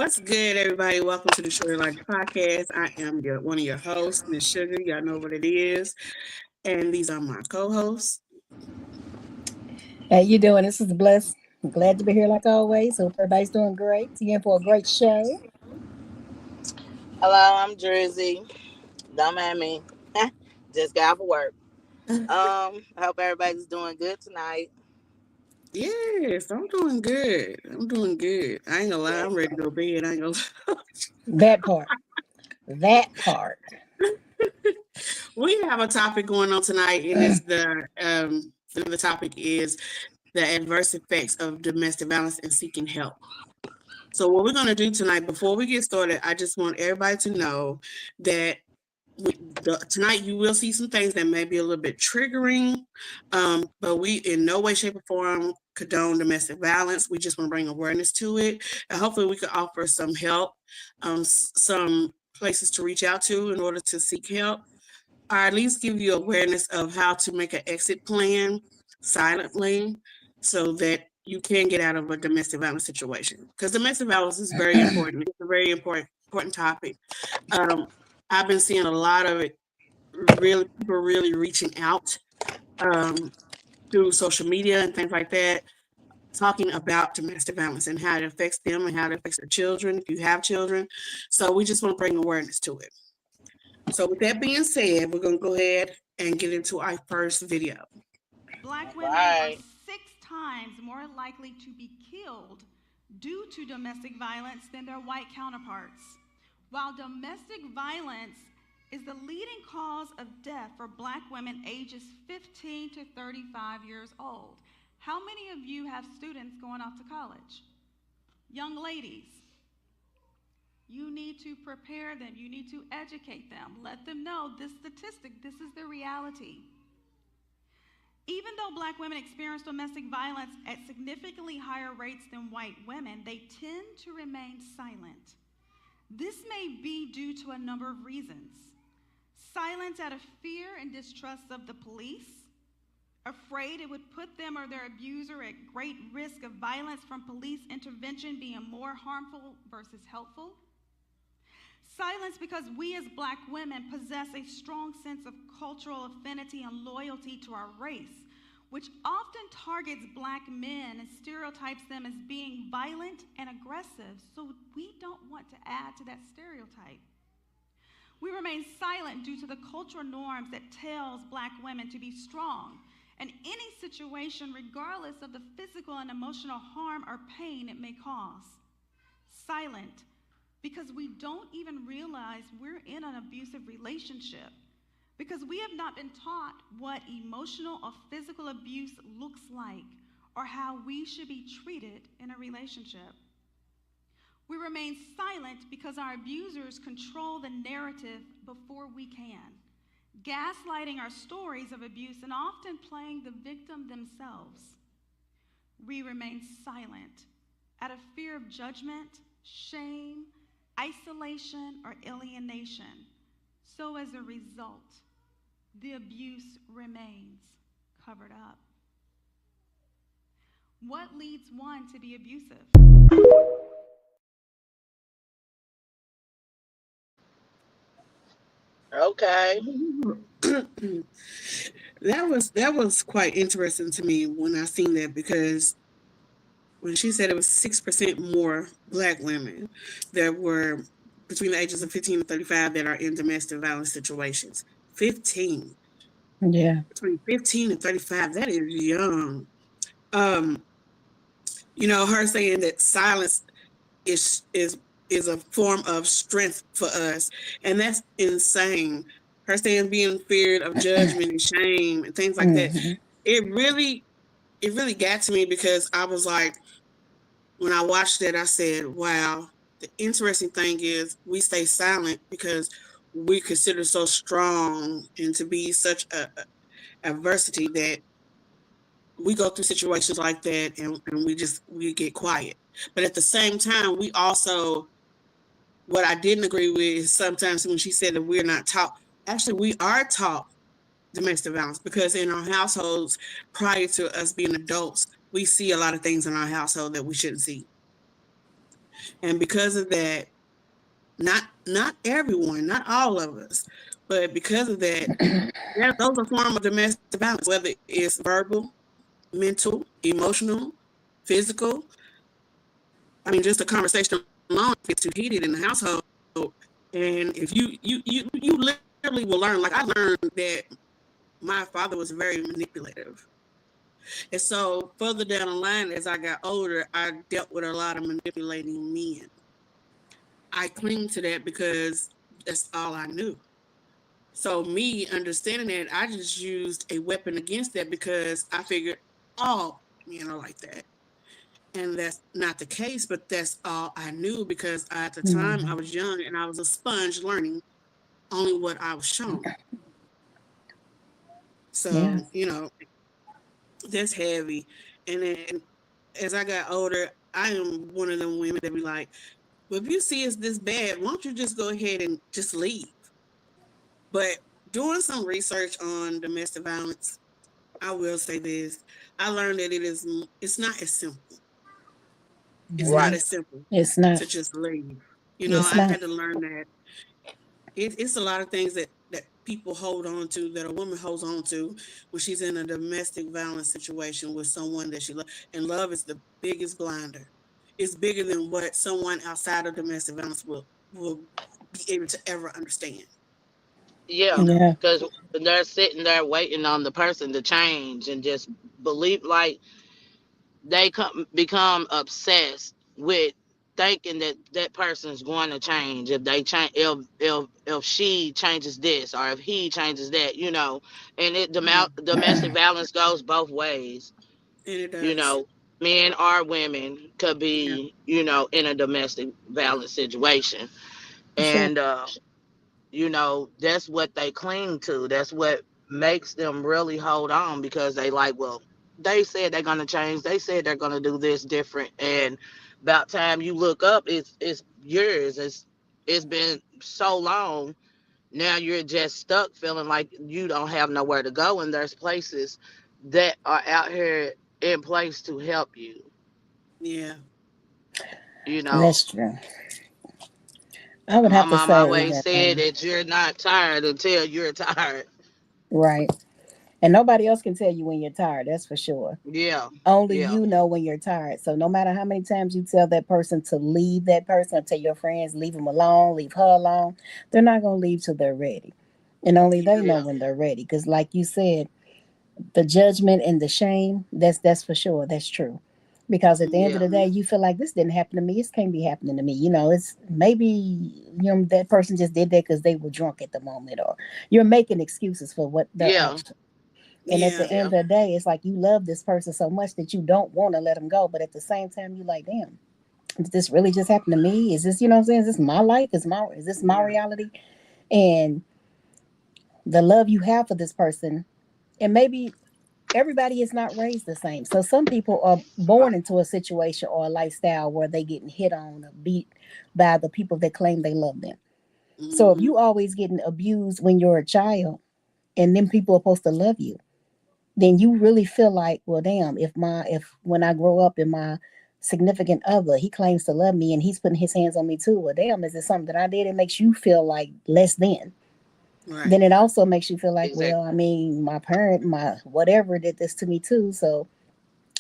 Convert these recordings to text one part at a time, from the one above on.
What's good, everybody? Welcome to the Sugar Life Podcast. I am one of your hosts, Miss Sugar. Y'all know what it is. And these are my co-hosts. How you doing? This is Bless. I'm glad to be here like always. Hope everybody's doing great. Again for a great show. Hello, I'm Drizzy. Don't mind me. Just got off of work. I hope everybody's doing good tonight. Yes, I'm doing good. I'm doing good. I ain't gonna lie, I'm Yes. ready to go to bed. I ain't gonna That part. That part. We have a topic going on tonight, and it's the topic is the adverse effects of domestic violence and seeking help. So what we're going to do tonight, before we get started, I just want everybody to know that tonight you will see some things that may be a little bit triggering, but we in no way, shape, or form condone domestic violence. We just want to bring awareness to it, and hopefully we can offer some help, some places to reach out to in order to seek help, or at least give you awareness of how to make an exit plan silently so that you can get out of a domestic violence situation. Because domestic violence is very important. It's a very important topic. Um, I've been seeing a lot of it, really, people really reaching out um, through social media and things like that, talking about domestic violence and how it affects them and how it affects their children, if you have children. So we just want to bring awareness to it. So with that being said, we're going to go ahead and get into our first video. Black women are Right. 6 times more likely to be killed due to domestic violence than their white counterparts. While domestic violence is the leading cause of death for Black women ages 15 to 35 years old. How many of you have students going off to college? Young ladies, you need to prepare them. You need to educate them. Let them know this statistic, this is the reality. Even though Black women experience domestic violence at significantly higher rates than white women, they tend to remain silent. This may be due to a number of reasons. Silence out of fear and distrust of the police, afraid it would put them or their abuser at great risk of violence from police intervention being more harmful versus helpful. Silence because we as Black women possess a strong sense of cultural affinity and loyalty to our race, which often targets Black men and stereotypes them as being violent and aggressive, so we don't want to add to that stereotype. We remain silent due to the cultural norms that tells Black women to be strong in any situation, regardless of the physical and emotional harm or pain it may cause. Silent because we don't even realize we're in an abusive relationship, because we have not been taught what emotional or physical abuse looks like or how we should be treated in a relationship. We remain silent because our abusers control the narrative before we can, gaslighting our stories of abuse and often playing the victim themselves. We remain silent out of fear of judgment, shame, isolation, or alienation. So as a result, the abuse remains covered up. What leads one to be abusive? Okay. That was quite interesting to me when I seen that, because when she said it was 6% more Black women that were between the ages of 15 and 35 that are in domestic violence situations. 15. Yeah. Between 15 and 35, that is young. Um, her saying that silence is a form of strength for us, and that's insane. Her saying being feared of judgment and shame and things like that. Hmm. It really got to me, because I was like, when I watched it, I said, wow, the interesting thing is we stay silent because we consider so strong and to be such a adversity that we go through situations like that, and we get quiet. But at the same time, we also, what I didn't agree with is sometimes when she said that we're not taught. Actually, we are taught domestic violence, because in our households, prior to us being adults, we see a lot of things in our household that we shouldn't see. And because of that, not everyone, not all of us, but because of that, those are forms of domestic violence, whether it's verbal, mental, emotional, physical. I mean, just a conversation alone gets too heated in the household. And if you literally will learn, like I learned that my father was very manipulative. And so further down the line, as I got older, I dealt with a lot of manipulating men. I cling to that because that's all I knew. So me understanding that, I just used a weapon against that because I figured all men are like that. And that's not the case, but that's all I knew because at the time I was young and I was a sponge learning only what I was shown. Yeah. So, that's heavy. And then as I got older, I am one of them women that be like, well, if you see it's this bad, why don't you just go ahead and just leave? But doing some research on domestic violence, I will say this. I learned that it's not as simple. It's not Right. as simple It's not. to just leave. It's I not. had to learn that it's a lot of things that people hold on to, that a woman holds on to when she's in a domestic violence situation with someone that she loves. And love is the biggest blinder. It's bigger than what someone outside of domestic violence will be able to ever understand. Yeah, You know. Yeah. because they're sitting there waiting on the person to change and just believe, like they become obsessed with thinking that that person's going to change if they change, if she changes this or if he changes that, and Yeah. domestic violence goes both ways. And it you does. know Men or women could Yeah. be, in a domestic violence situation. For sure. And that's what they cling to. That's what makes them really hold on, because they like, well, they said they're gonna change. They said they're gonna do this different, and about time you look up, it's yours. It's been so long. Now you're just stuck, feeling like you don't have nowhere to go, and there's places that are out here in place to help you. Yeah. You know, That's true. I would my have to mom say always that, said that you're not tired until you're tired. right. And nobody else can tell you when you're tired. That's for sure. Yeah, Only yeah. you know when you're tired. So no matter how many times you tell that person to leave that person, or tell your friends, leave them alone, leave her alone, they're not going to leave till they're ready. And only You they do. know Yeah, when they're ready. Because like you said, the judgment and the shame, that's for sure. That's true. Because at the end of yeah, the day, you feel like this didn't happen to me. This can't be happening to me. It's maybe that person just did that because they were drunk at the moment, or you're making excuses for what their yeah, actions. And at Yeah. the end yeah, of the day, it's like you love this person so much that you don't want to let them go. But at the same time, you like, damn, did this really just happen to me? Is this, what I'm saying? Is this my life? Is this my Yeah. reality? And the love you have for this person, and maybe everybody is not raised the same. So some people are born right. into a situation or a lifestyle where they getting hit on or beat by the people that claim they love them. So if Mm-hmm. you always getting abused when you're a child, and then people are supposed to love you, then you really feel like, well, damn, if when I grow up and my significant other, he claims to love me and he's putting his hands on me too, well, damn, is it something that I did? It makes you feel like less than. Right. Then it also makes you feel like, well, Exactly. I mean, my parent, my whatever did this to me too. So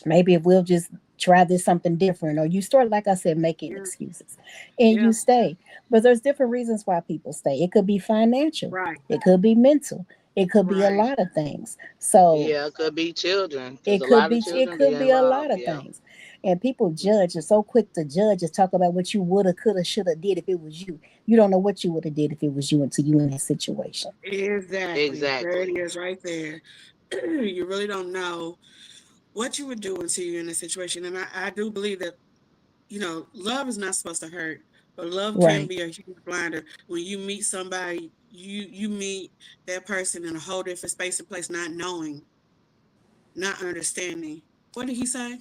maybe if we'll just try this something different, or you start, like I said, making Yeah. excuses and Yeah. you stay. But there's different reasons why people stay. It could be financial, Right. it could be mental, it could be a Right. lot of things. So Yeah, it could be children, because it a could lot of be it children be could be a lot involved. of Yeah, things. And people judge, are so quick to judge, just talk about what you woulda, coulda, shoulda did if it was you. You don't know what you would have did if it was you until you in that situation. Exactly. There it exactly. is right there. You really don't know what you would do until you're in a situation. And I do believe that, love is not supposed to hurt, but love can Right. be a huge blinder. When you meet somebody, you meet that person in a whole different space and place, not knowing, not understanding. What did he say?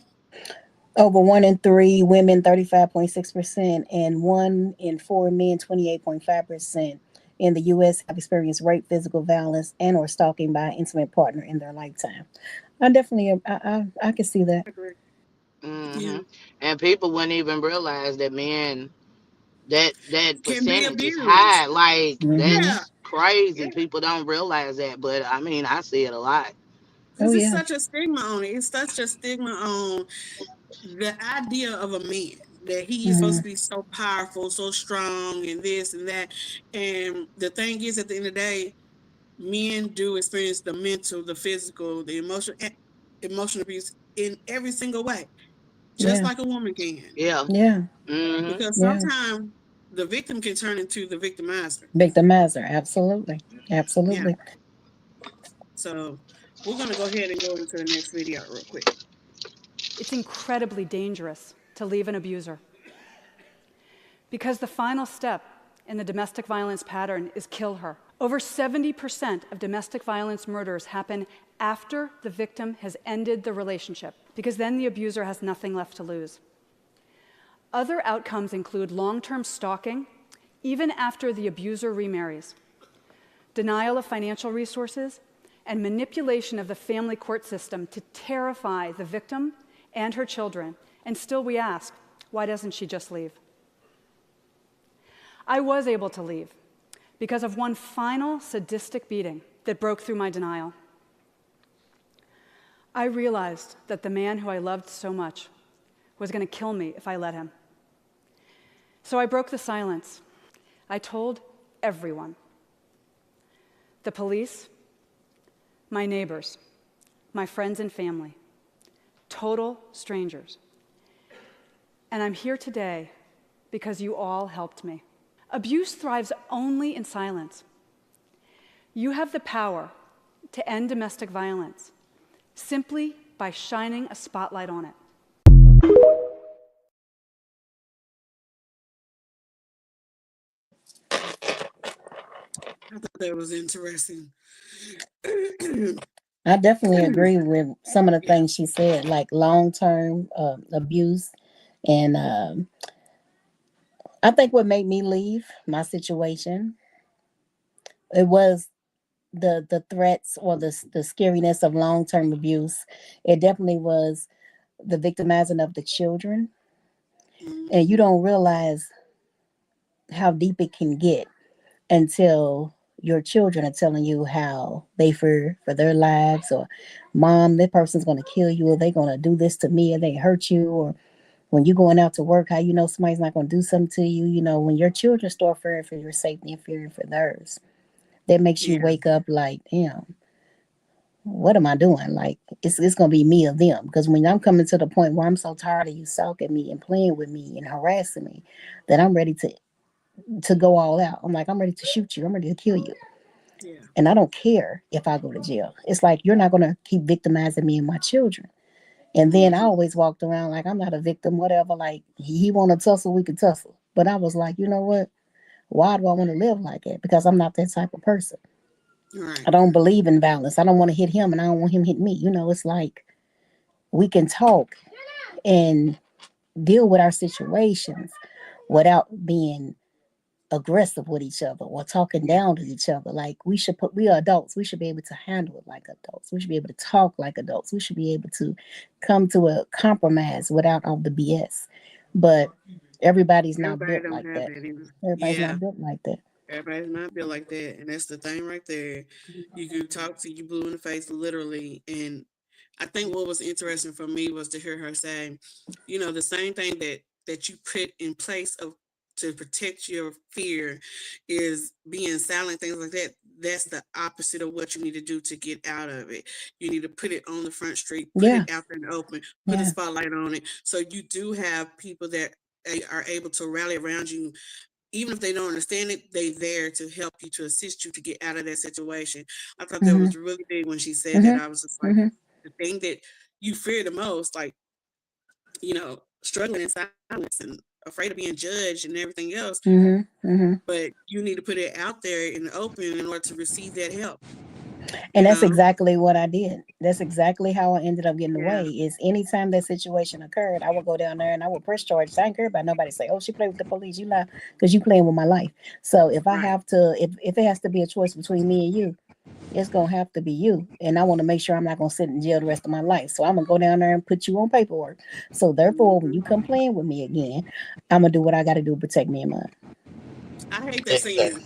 Over 1 in 3 women, 35.6%, and 1 in 4 men, 28.5% in the U.S. have experienced rape, physical violence, and or stalking by an intimate partner in their lifetime. I definitely, I can see that. I agree. Yeah. And people wouldn't even realize that men that Can be percentage is abused. high. Like Mm-hmm. Yeah. that's crazy. Yeah. People don't realize that, but I mean, I see it a lot. Oh Because it's yeah. such a stigma on it. It's such a stigma on the idea of a man that he is supposed Mm-hmm. to be so powerful, so strong, and this and that. And the thing is, at the end of the day, men do experience the mental, the physical, the emotional abuse in every single way, just Yeah. like a woman can. Yeah. Yeah. Hmm. Because Yeah. sometimes the victim can turn into the victimizer. Victimizer. Absolutely. Yeah. Absolutely. So we're gonna go ahead and go into the next video real quick. It's incredibly dangerous to leave an abuser because the final step in the domestic violence pattern is kill her. Over 70% of domestic violence murders happen after the victim has ended the relationship, because then the abuser has nothing left to lose. Other outcomes include long-term stalking, even after the abuser remarries, denial of financial resources, and manipulation of the family court system to terrify the victim and her children. And still we ask, why doesn't she just leave? I was able to leave because of one final sadistic beating that broke through my denial. I realized that the man who I loved so much was going to kill me if I let him. So I broke the silence. I told everyone. The police, my neighbors, my friends and family, total strangers. And I'm here today because you all helped me. Abuse thrives only in silence. You have the power to end domestic violence simply by shining a spotlight on it. I thought that was interesting. I definitely agree with some of the Yeah. things she said, like long-term abuse. And I think what made me leave my situation, it was the threats or the scariness of long-term abuse. It definitely was the victimizing of the children. And you Mhm. don't realize how deep it can get until your children are telling you how they fear for their lives, or mom, that person's going to kill you, or they're going to do this to me, or they hurt you, or when you're going out to work, how you know somebody's not going to do something to you. You know, when your children start fearing for your safety and fearing for theirs, that makes you Yeah. wake up like, damn, what am I doing? Like, it's going to be me or them. Because when I'm coming to the point where I'm so tired of you stalking me and playing with me and harassing me, that I'm ready to go all out. I'm like, I'm ready to shoot you. I'm ready to kill you. Yeah. And I don't care if I go to jail. It's like, you're not going to keep victimizing me and my children. And then I Mhm. always walked around like I'm not a victim, whatever. Like, he want to tussle, we could tussle. But I was like, you know what? Why do I want to live like that? Because I'm not that type of person. Right. I don't believe in violence. I don't want to hit him and I don't want him to hit me. You know, it's like we can talk and deal with our situations without being aggressive with each other or talking Yeah. down to each other. Like, we are adults. We should be able to handle it like adults. We should be able to talk like adults. We should be able to come to a compromise without all the BS. But everybody's not Everybody built don't like have that. that either. Everybody's Yeah. not built like that. Everybody's not built like that. And that's the thing right there. You can talk to you blue in the face literally. And I think what was interesting for me was to hear her say, the same thing that you put in place of to protect your fear is being silent, things like that. That's the opposite of what you need to do to get out of it. You need to put it on the front street, put Yeah. it out there in the open, put a Yeah. spotlight on it. So you do have people that are able to rally around you. Even if they don't understand it, they there to help you, to assist you to get out of that situation. I thought that Mm-hmm. was really big when she said that. Mm-hmm. I was just like, Mm-hmm. the thing that you fear the most, like, struggling in silence and afraid of being judged and everything else, Mm-hmm. Mm-hmm. but you need to put it out there in the open in order to receive that help, you And that's know? exactly what I did. That's exactly how I ended up getting Yeah, away. Is anytime that situation occurred, I would go down there and I would press charges. I didn't care about nobody say, "Oh, she played with the police." You not, because you playing with my life. So if I right. have to, if it has to be a choice between me and you, it's gonna have to be you. And I want to make sure I'm not gonna sit in jail the rest of my life. So I'm gonna go down there and put you on paperwork. So therefore, when you come playing with me again, I'm gonna do what I gotta do to protect me and mine. I hate that saying.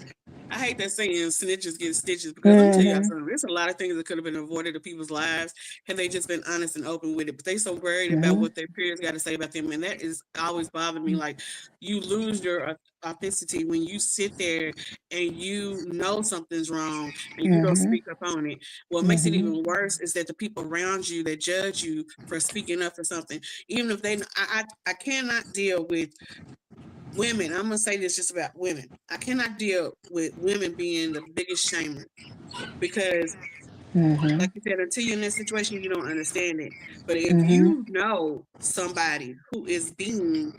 I hate that saying snitches get stitches, because let me tell you Mhm. something. There's a lot of things that could have been avoided in people's lives had they just been honest and open with it. But they so worried about what their peers got to say about them, and that is always bothered me. Like, you lose your authenticity when you sit there and you know something's wrong and you don't Mhm. speak up on it. What makes it Mhm. even worse is that the people around you that judge you for speaking up for something, even if they, I cannot deal with women. I'm gonna say this just about women. I cannot deal with women being the biggest shamer, because, Mhm. like you said, until you're in that situation, you don't understand it. But if Mhm. you know somebody who is being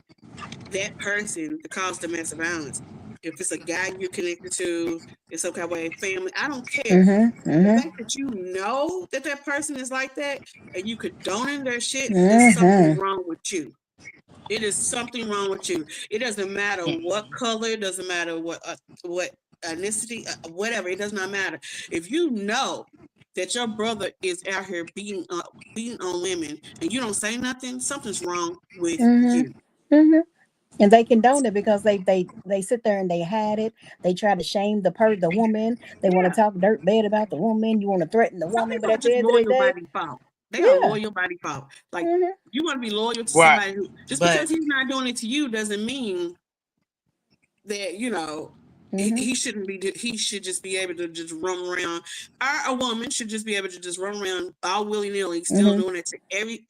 that person to cause domestic violence, if it's a guy you're connected to, in some kind of way, family, I don't care. Mhm. The Mhm. fact that you know that that person is like that and you condoning their shit, there's something Mhm. wrong with you. It is something wrong with you. It doesn't matter what color, it doesn't matter what ethnicity, whatever. It does not matter. If you know that your brother is out here beating on women and you don't say nothing, something's wrong with Mhm. you. Mhm. And they condone it because they sit there and they hide it. They try to shame the woman. They want to Yeah. talk dirt bad about the woman. You want to threaten the Some woman, but people are at the just end of the loyal by day, default. They are yeah. loyal by default. Like, Mhm. you want to be loyal to Right. somebody who, just But because he's not doing it to you doesn't mean that, Mhm. he shouldn't be, he should just be able to just run around, or a woman should just be able to just run around all willy-nilly, still Mhm. doing it to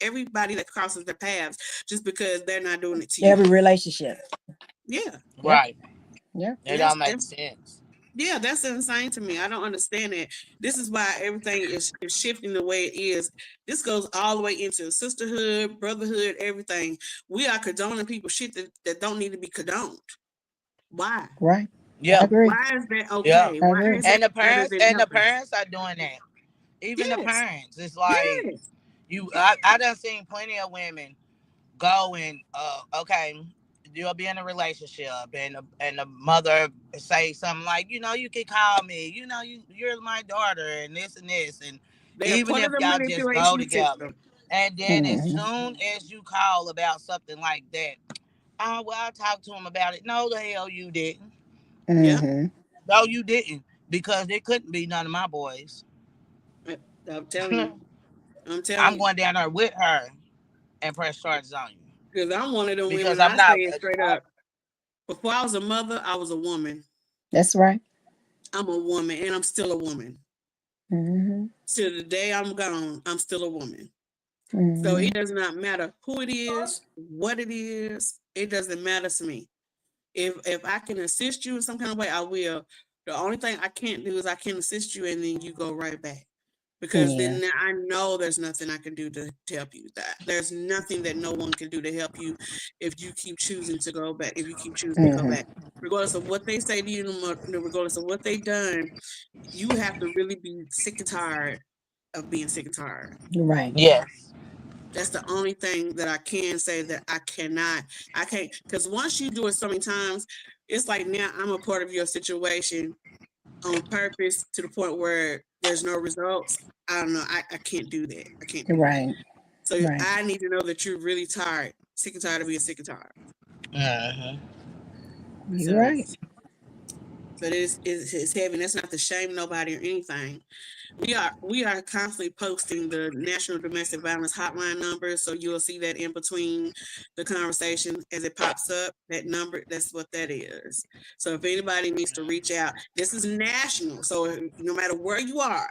everybody that crosses their paths, just because they're not doing it to you. Every relationship. Yeah. Yep. right, Yep. it That's don't make that's sense. yeah, that's insane to me. I don't understand it. This is why everything is shifting the way it is. This goes all the way into sisterhood, brotherhood, everything. We are condoning people shit that don't need to be condoned. Why? Right. I Yeah, agree. Why is that yeah. okay? I Why agree. is that better than And the helping? parents are doing that. Even the Yes, parents, it's like yes. I done seen plenty of women go and okay, you'll be in a relationship and the mother say something like, you can call me, you're my daughter and this, and They are even part if of the y'all just go manipulation together, system. and then as Mhm. soon as you call about something like that, oh well, I talked to him about it. No, the hell you didn't. Yep. Mhm. No, you didn't, because it couldn't be none of my boys. I- I'm telling you. I'm telling I'm you. going down there with her and press charges on you Because I'm one of them because women, I'm I not. say it straight up. Before I was a mother, I was a woman. That's right. I'm a woman, and I'm still a woman. Mhm. Till the day I'm gone, I'm still a woman. So it Mhm. does not matter who it is, what it is. It doesn't matter to me. If I can assist you in some kind of way, I will. The only thing I can't do is I can assist you and then you go right back. Because Yeah. then I know there's nothing I can do to help you. There's nothing that no one can do to help you if you keep choosing to go back. If you keep choosing to go Mhm. back, regardless of what they say to you, regardless of what they've done, you have to really be sick and tired of being sick and tired. Right. Yes. That's the only thing that I can say that I can't, because once you do it so many times, it's like now I'm a part of your situation on purpose to the point where there's no results. I don't know. I can't do that. I can't do that. Right. So Right. I need to know that you're really tired, sick and tired of being sick and tired. Uh-huh. You're So, right. but it's heavy. That's not to shame nobody or anything. We are constantly posting the National Domestic Violence Hotline number, so you'll see that in between the conversation as it pops up. That number, that's what that is. So if anybody needs to reach out, this is national. So no matter where you are,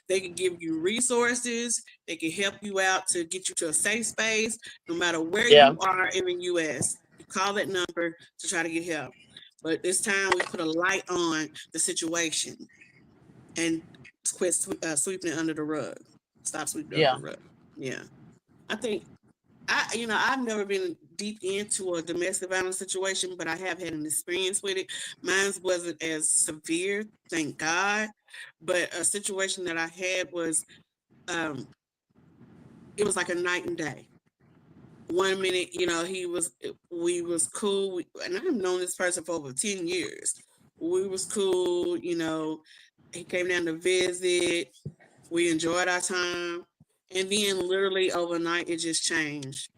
they can give you resources. They can help you out to get you to a safe space. No matter where Yeah. you are in the U.S., you call that number to try to get help. But this time we put a light on the situation and quit sweeping it under the rug. Stop sweeping it under Yeah. the rug. Yeah, I think I've never been deep into a domestic violence situation, but I have had an experience with it. Mine wasn't as severe, thank God, but a situation that I had was um, it was like a night and day. One minute, we was cool, and I've known this person for over 10 years. We was cool, He came down to visit. We enjoyed our time. And then literally overnight, it just changed.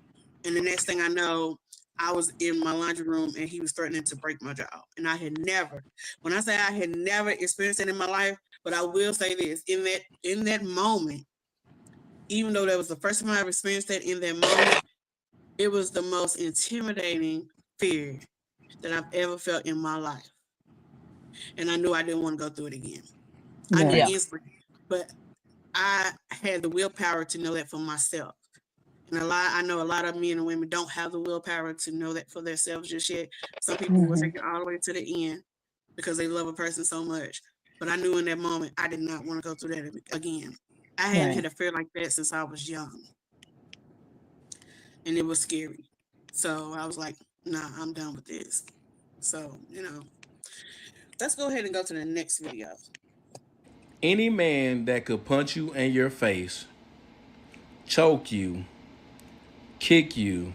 And the next thing I know, I was in my laundry room and he was threatening to break my jaw. And I had never, when I say I had never experienced it in my life, but I will say this, in that moment, even though that was the first time I ever experienced that in that moment, it was the most intimidating fear that I've ever felt in my life. And I knew I didn't want to go through it again. I knew Right. instantly, but I had the willpower to know that for myself. And I know a lot of men and women don't have the willpower to know that for themselves just yet. Some people will take it all the way to the end because they love a person so much. But I knew in that moment I did not want to go through that again. I hadn't Right. had a fear like that since I was young. And it was scary. So I was like, nah, I'm done with this. So, let's go ahead and go to the next video. Any man that could punch you in your face, choke you, kick you,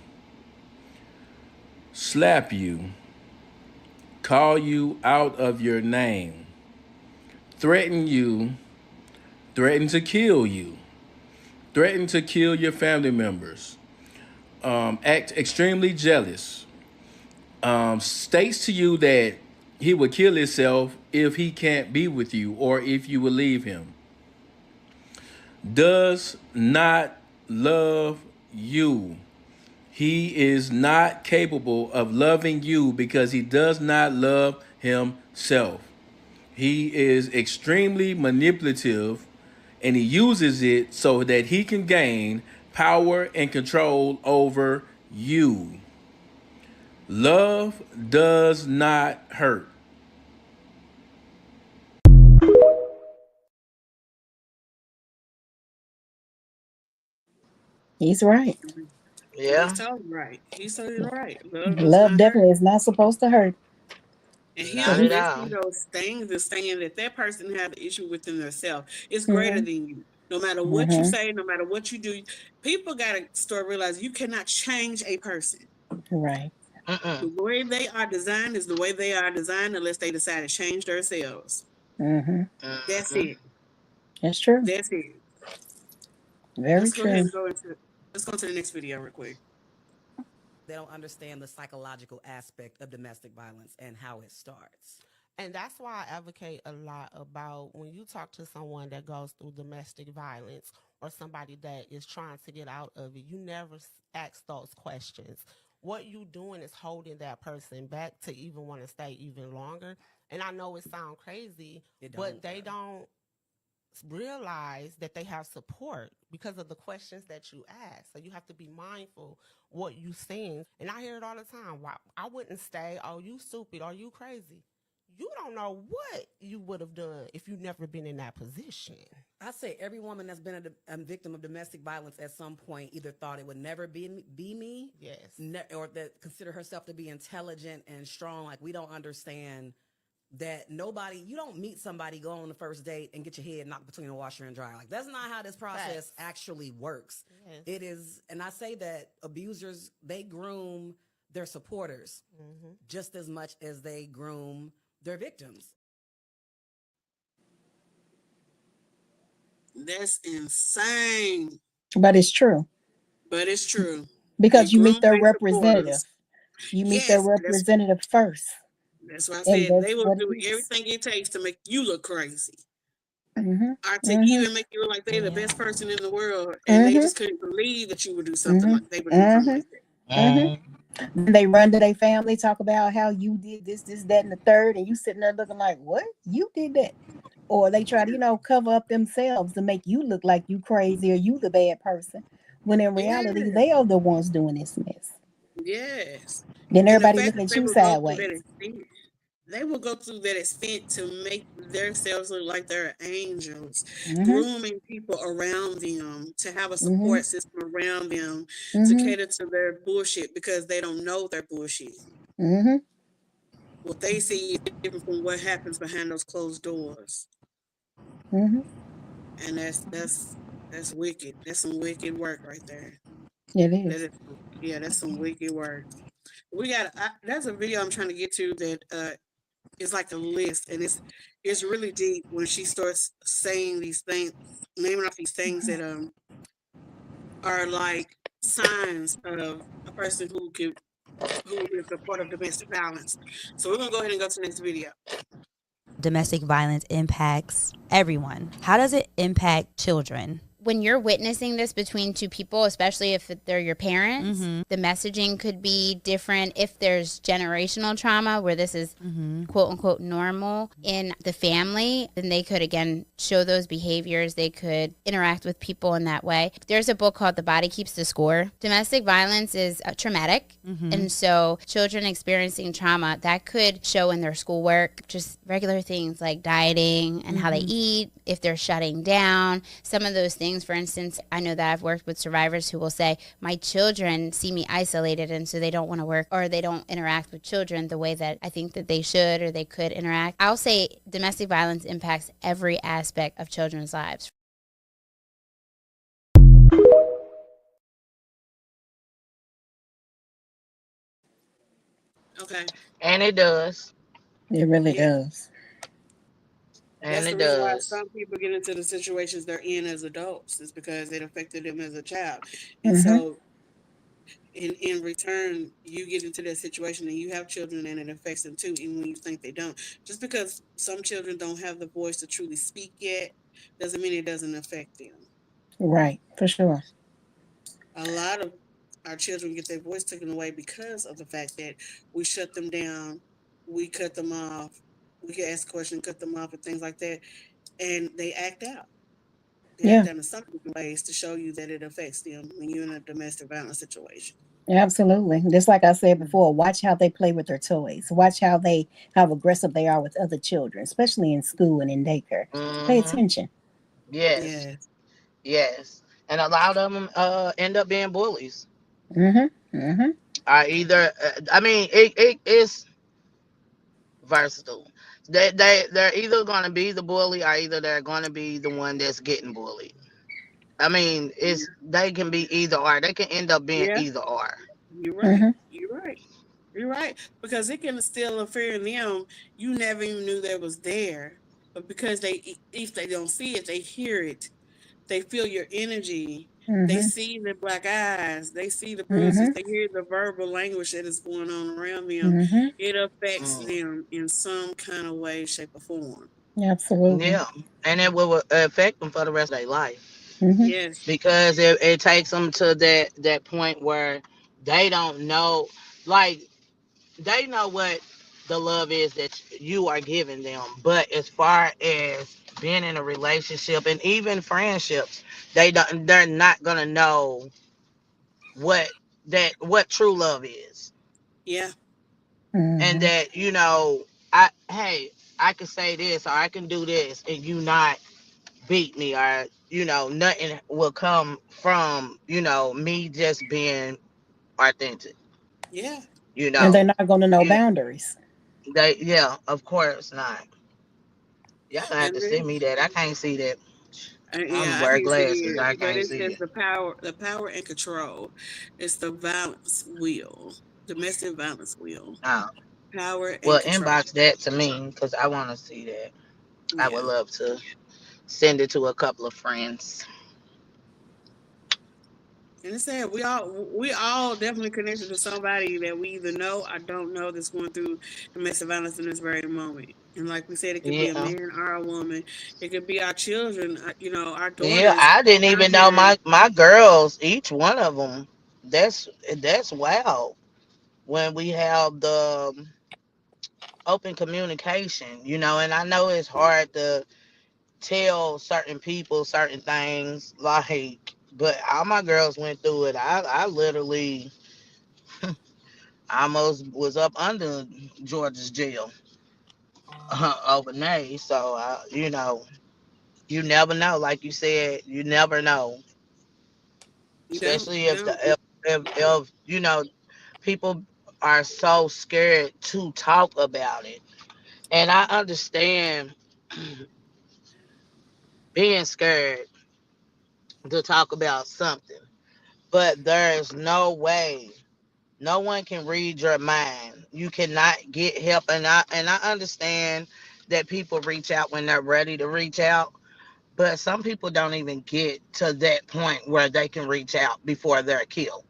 slap you, call you out of your name, threaten you, threaten to kill you, threaten to kill your family members, act extremely jealous, states to you that he would kill himself if he can't be with you or if you will leave him, does not love you. He is not capable of loving you because he does not love himself. He is extremely manipulative and he uses it so that he can gain power and control over you. Love does not hurt. He's right. Yeah. He's totally right. He's totally right. Love does Love not hurt. definitely is not supposed to hurt. And Not him at all. listing those things is saying that person has the issue within themselves. It's Mm-hmm. greater than you. No matter what you say, no matter what you do, people got to start realizing you cannot change a person. Right. The way they are designed is the way they are designed unless they decide to change themselves. That's it. That's true. That's it. Very Let's go ahead true. and let's go to the next video real quick. They don't understand the psychological aspect of domestic violence and how it starts. And that's why I advocate a lot about when you talk to someone that goes through domestic violence or somebody that is trying to get out of it, you never ask those questions. What you doing is holding that person back to even want to stay even longer. And I know it sounds crazy, but they don't realize that they have support because of the questions that you ask. So you have to be mindful what you saying. And I hear it all the time. Why I wouldn't stay. Oh, you stupid. Are you crazy? You don't know what you would have done if you've never been in that position. I say every woman that's been a victim of domestic violence at some point either thought it would never be me, Yes, or that consider herself to be intelligent and strong. Like, we don't understand that you don't meet somebody, go on the first date and get your head knocked between a washer and dryer. Like, that's not how this process actually works. Yes. It is, and I say that abusers, they groom their supporters just as much as they groom their victims. That's insane. But it's true. But it's true. Because They you meet their groom their representative. supporters. You meet their Yes, representative first. That's why I And said they that's will what do it is. everything it takes to make you look crazy. Mm-hmm. Or to even make you look like they're the best person in the world. And they just couldn't believe that you would do something like they would do something like that. Then they run to their family, talk about how you did this, that, and the third, and you sitting there looking like, what? You did that. Or they try to, cover up themselves to make you look like you crazy or you the bad person. When in reality, they are the ones doing this mess. Yes. Then And the everybody fact looking that at they you will go through sideways. that extent, they will go through that extent to make themselves look like they're angels, grooming people around them, to have a support system around them, to cater to their bullshit because they don't know their bullshit. What they see is different from what happens behind those closed doors. And that's wicked. That's some wicked work right there. It is. That's some wicked work. We got. That's a video I'm trying to get to that it's like a list, and it's really deep when she starts saying these things, naming off these things that are like signs of a person who is a part of domestic violence. So we're gonna go ahead and go to the next video. Domestic violence impacts everyone. How does it impact children? When you're witnessing this between two people, especially if they're your parents, the messaging could be different. If there's generational trauma where this is quote unquote normal in the family, then they could again show those behaviors. They could interact with people in that way. There's a book called The Body Keeps the Score. Domestic violence is traumatic. And so children experiencing trauma, that could show in their schoolwork, just regular things like dieting and how they eat, if they're shutting down, some of those things. For instance, I know that I've worked with survivors who will say, my children see me isolated, and so they don't want to work or they don't interact with children the way that I think that they should or they could interact. I'll say domestic violence impacts every aspect of children's lives. Okay. And it does. It really does. And That's the it reason why does. some people get into the situations they're in as adults. It's because it affected them as a child. And Mhm. so in return, you get into that situation and you have children and it affects them too, even when you think they don't. Just because some children don't have the voice to truly speak yet doesn't mean it doesn't affect them. Right, for sure. A lot of our children get their voice taken away because of the fact that we shut them down, we cut them off, we can ask questions, cut them off, and things like that, and they act out. They act Yeah, out in some ways to show you that it affects them when you're in a domestic violence situation. absolutely. Just like I said before, watch how they play with their toys. Watch how aggressive they are with other children, especially in school and in daycare. Pay Hmm. attention. Yes. Yes. Yes. And a lot of them end up being bullies. Mm-hmm. Mm-hmm. Either, I mean, it's versatile. They're either going to be the bully or either they're going to be the one that's getting bullied. I mean, they can be either or. They can end up being Yeah, either or. you're right. Mm-hmm. You're right. You're right. Because it can instill a fear in them you never even knew that was there. But because if they don't see it, they hear it. They feel your energy. They Mm-hmm. see the black eyes. They see the bruises. Mm-hmm. They hear the verbal language that is going on around them. Mm-hmm. It affects Mm. them in some kind of way, shape, or form. Absolutely. Yeah. And it will affect them for the rest of their life. Mm-hmm. Yes. Because it takes them to that point where they don't know, like, they know what the love is that you are giving them, but as far as being in a relationship and even friendships, they're not gonna know what what true love is. Yeah. And Mm-hmm. that, I can say this or I can do this and you not beat me, or nothing will come from me just being authentic. Yeah. you And they're know not going to know you, boundaries. yeah, of course not. Y'all gonna have And to then, send me that. I can't see that. I'm yeah, I wear can't see glasses. it, I but can't it see says it. the power and control. It's the violence wheel, domestic violence wheel, Oh, power well, and control. inbox that to me because I want to see that. I would Yeah. love to send it to a couple of friends. And it said we all definitely connected to somebody that we either know or don't know that's going through domestic violence in this very moment. And like we said, it could be a Yeah, man or a woman. It could be our children, our yeah. daughters, I didn't our even know parents. my girls. Each one of them. That's wow. When we have the open communication, and I know it's hard to tell certain people certain things, like, but all my girls went through it. I literally almost was up under Georgia's jail overnight. So, you never know. Like you said, you never know, You don't, especially you if don't. people are so scared to talk about it. And I understand being scared to talk about something, but there's no way. No one can read your mind. you cannot get help. And I understand that people reach out when they're ready to reach out, but some people don't even get to that point where they can reach out before they're killed.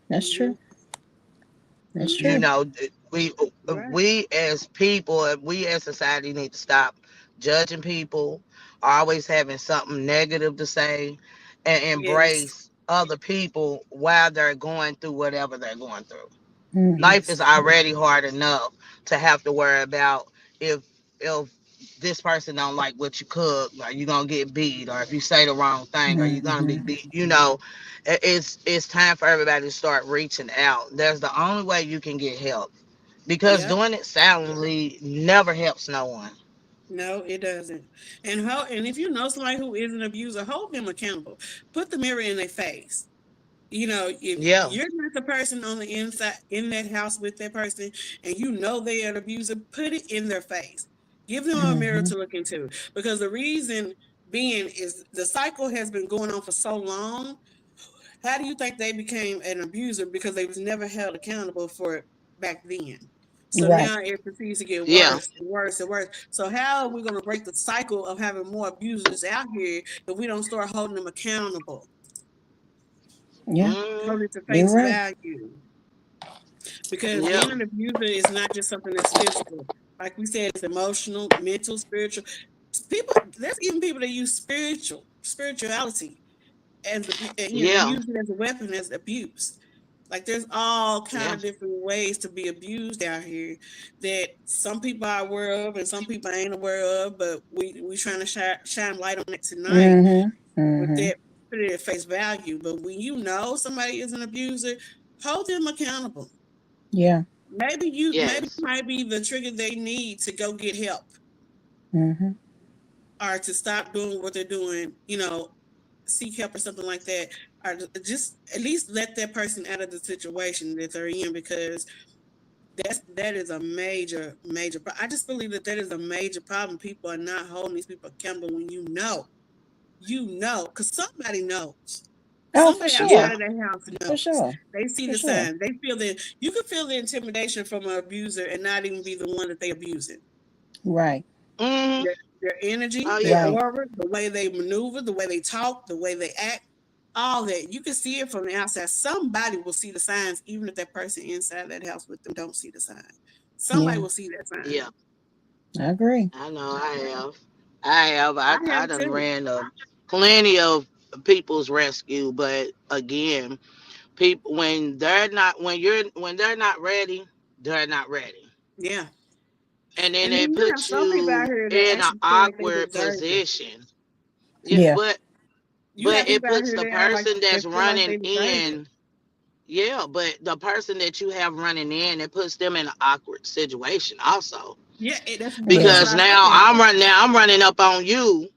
That's true. That's You true. know, we Right. we as people, we as society need to stop judging people, always having something negative to say, and Yes. embrace other people while they're going through whatever they're going through. Life Yes. is already hard enough to have to worry about if this person don't like what you cook, are you gonna get beat, or if you say the wrong thing, are you gonna be beat? You know, it's time for everybody to start reaching out. That's the only way you can get help, because Yep. doing it silently never helps no one. No, it doesn't. And if you know somebody who is an abuser, hold them accountable. Put the mirror in their face. You know, if Yeah. you're not the person on the inside in that house with that person and you know they are an abuser, put it in their face. Give them a mirror to look into. Because the reason being is the cycle has been going on for so long. How do you think they became an abuser? Because they was never held accountable for it back then. So Right. now it continues to get Yeah. worse and worse and worse. So how are we going to break the cycle of having more abusers out here if we don't start holding them accountable? Yeah. Hold it to You're face right. value. Because Yeah. being an abuser is not just something that's physical. Like we said, it's emotional, mental, spiritual. People, there's even people that use spirituality as Yeah. use it as a weapon as abuse. Like there's all kind Yeah. of different ways to be abused out here that some people are aware of and some people ain't aware of. But we trying to shine light on it tonight with that, put it at face value. But when you know somebody is an abuser, hold them accountable. Yeah. Maybe you Yes. might be the trigger they need to go get help or to stop doing what they're doing, seek help or something like that. Or just at least let that person out of the situation that they're in, because that is a major I just believe that is a major problem. People are not holding these people accountable when because somebody knows. Oh, for Somebody sure. Yeah. outside of that house For knows. sure. They see For the sure. signs. They feel that you can feel the intimidation from an abuser and not even be the one that they abusing. Right. Hmm. Their energy, Oh their yeah. Right. aura, the way they maneuver, the way they talk, the way they act, all that. You can see it from the outside. Somebody will see the signs, even if that person inside that house with them don't see the sign. Somebody Yeah. will see that sign. Yeah. I agree. I know. I have. I I have done too. ran plenty of people's rescue, but again, people when they're not ready, they're not ready, Yeah. and then And then it you have puts some people out you here that in an actually feel like they awkward deserve it. position. Yeah, Yeah. You have but it people out puts here the that act like person they that's feel like running they deserve it. in. Yeah, but the person that you have running in, it puts them in an awkward situation also, Yeah, that's Yeah. what because I now said. I'm running up on you,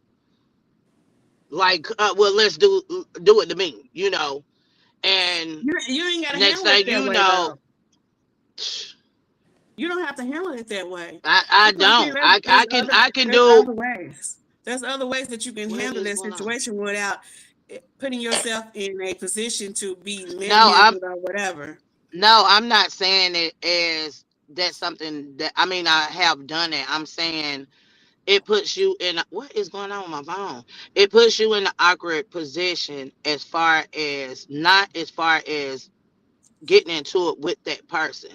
like, well, let's do it to me, and You ain't got to next handle it thing that you way know, though. You don't have to handle it that way. I That's what I'm saying. don't. I can There's do. other ways. There's other ways that you can What handle is that going on? situation without putting yourself in a position to be No, manhandled or whatever. I'm not saying it as that's something that, I mean, I have done it. I'm saying it puts you in what is going on with my phone? It puts you in an awkward position, as far as not as far as getting into it with that person.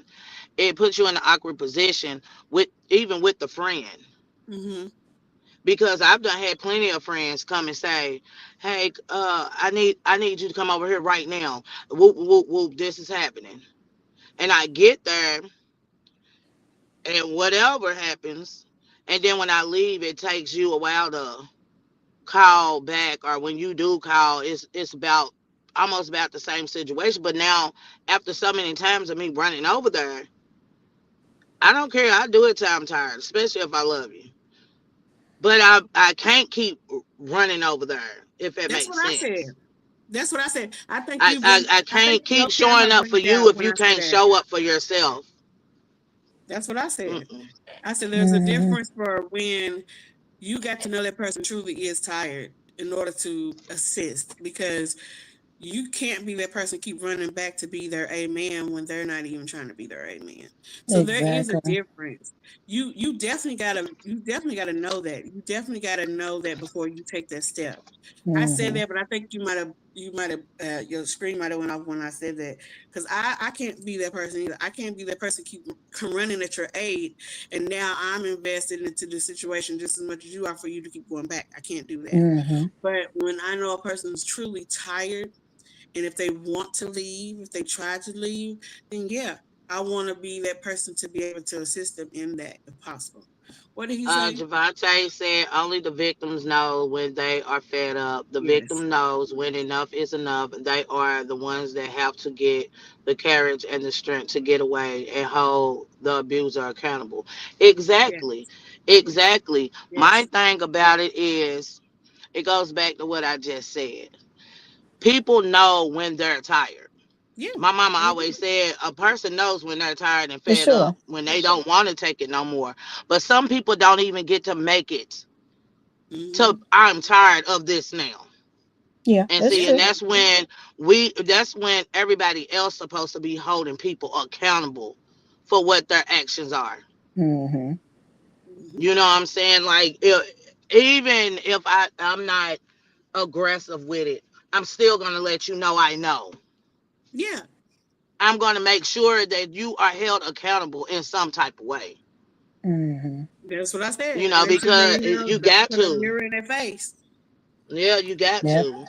It puts you in an awkward position with even with the friend. Hmm. Because I've done had plenty of friends come and say, "Hey, I need you to come over here right now. Whoop, whoop, whoop, this is happening." And I get there, and whatever happens, and then when I leave, it takes you a while to call back, or when you do call, it's about almost about the same situation. But now, after so many times of me running over there, I don't care. I do it till I'm tired, especially if I love you. But I can't keep running over there, if that That's makes what I said. sense. That's what I said. I think I, you've I, been. I I think can't your keep camera showing up for blanked you out if when you I said can't that. show up for yourself. That's what I said. Mm-mm. I said there's a difference for when you got to know that person truly is tired in order to assist, because you can't be that person keep running back to be their amen when they're not even trying to be their amen. So there is a Exactly. difference. You definitely gotta know that. You definitely gotta know that before you take that step. I said Mhm. that, but I think you might have your screen might have went off when I said that, because I can't be that person either. I can't be that person keep running at your aid, and now I'm invested into the situation just as much as you are for you to keep going back. I can't do that. Mhm. But when I know a person's truly tired, and if they want to leave, if they try to leave, then yeah, I want to be that person to be able to assist them in that if possible. What did he say? Javante said only the victims know when they are fed up. The Yes. victim knows when enough is enough. They are the ones that have to get the courage and the strength to get away and hold the abuser accountable. Yes. Exactly. Exactly. My Yes. thing about it is, it goes back to what I just said. People know when they're tired. Yeah. My mama I agree. always said a person knows when they're tired and For fed sure. up, when they don't want to take it no more. But some people don't even get to make it to Hmm. I'm tired of this now. Yeah, And that's see, Yeah. and true. that's when everybody else supposed to be holding people accountable for what their actions are. Mhm. Hmm. You know what I'm saying? Like even if I'm not aggressive with it, I'm still gonna let you know I know. Yeah. I'm gonna make sure that you are held accountable in some type of way. Mhm. That's what I You said. know, Let you because know, you don't got put a to. mirror in their face. Yeah, you got Yeah. to.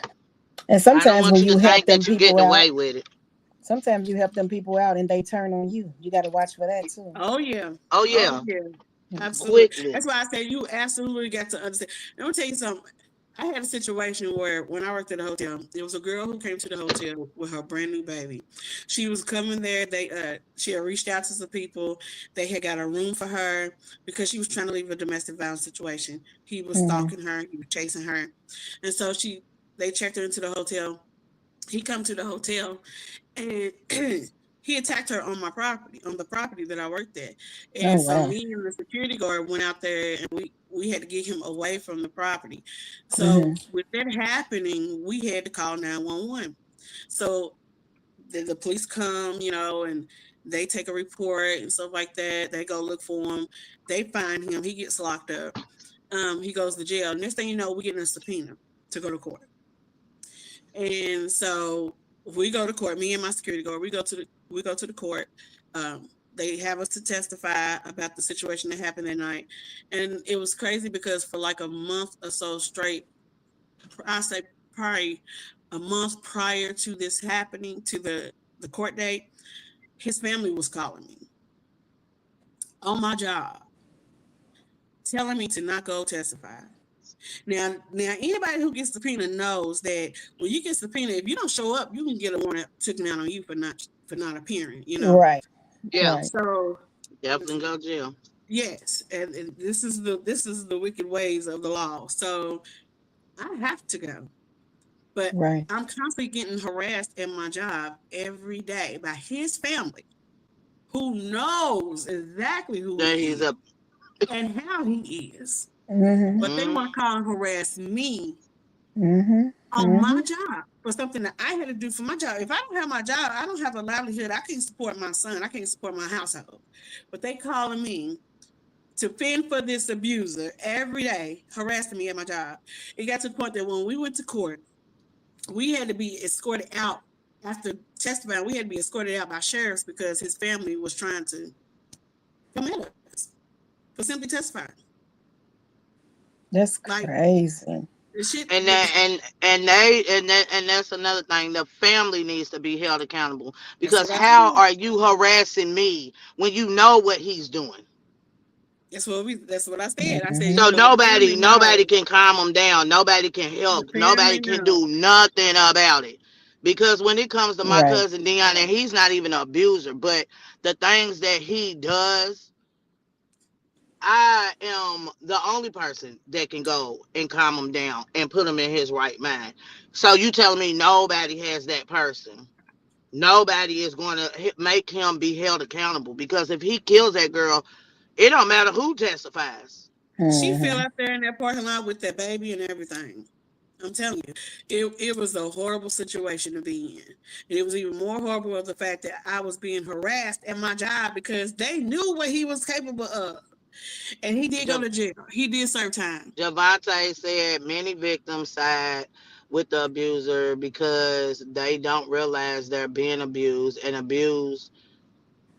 And I don't sometimes want when you to you help think them that you people getting out, away with it. sometimes you help them people out and they turn on you. You got to watch for that too. Oh yeah. Oh Oh yeah, yeah. Mhm. Absolutely. quickly. That's why I said you absolutely got to understand. Let me tell you something. I had a situation where when I worked at a hotel, there was a girl who came to the hotel with her brand new baby. She was coming there. She had reached out to some people. They had got a room for her because she was trying to leave a domestic violence situation. He was Mhm. stalking her. He was chasing her, and so they checked her into the hotel. He come to the hotel and he attacked her on the property that I worked at. Oh And so wow. me and the security guard went out there and we had to get him away from the property. So Mhm. with that happening, we had to call 911. So the police come, and they take a report and stuff like that. They go look for him. They find him. He gets locked up. He goes to jail. Next thing you know, we're getting a subpoena to go to court. And so we go to court. Me and my security guard. We go to the court. They have us to testify about the situation that happened that night, and it was crazy because for like a month or so straight, I say probably a month prior to this happening, to the court date, his family was calling me on my job, telling me to not go testify. Now, anybody who gets subpoena knows that when you get subpoena, if you don't show up, you can get a warrant taken out on you for not appearing. Right. Yeah, Right. So definitely go to jail. yes, and this is the wicked ways of the law. So I have to go, but Right. I'm constantly getting harassed at my job every day by his family, who knows exactly who That he he's is up. and how he is, Mhm. but they Mm, want to call and harass me Mhm. on my Mhm. job for something that I had to do for my job. If I don't have my job, I don't have a livelihood. I can't support my son. I can't support my household. But they calling me to fend for this abuser every day, harassing me at my job. It got to the point that when we went to court, we had to be escorted out after testifying. We had to be escorted out by sheriffs because his family was trying to come at us for simply testifying. That's Like crazy. the shit. and that and that's another thing. The family needs to be held accountable That's because what I how said. are you harassing me when you know what he's doing? That's what I said. I said, Mhm. So the nobody family nobody knows. can calm them down. Nobody can The help. Nobody family can do knows. nothing about it. Because when it comes to my Right. cousin Dion, and he's not even an abuser, but the things that he does, I am the only person that can go and calm him down and put him in his right mind. So you telling me nobody has that person? Nobody is going to make him be held accountable because if he kills that girl, it don't matter who testifies. She fell Mhm. out there in that parking lot with that baby and everything. I'm telling you, it was a horrible situation to be in. And it was even more horrible of the fact that I was being harassed at my job because they knew what he was capable of. And he did go to jail. He did serve time. Javante said many victims side with the abuser because they don't realize they're being abused, and abuse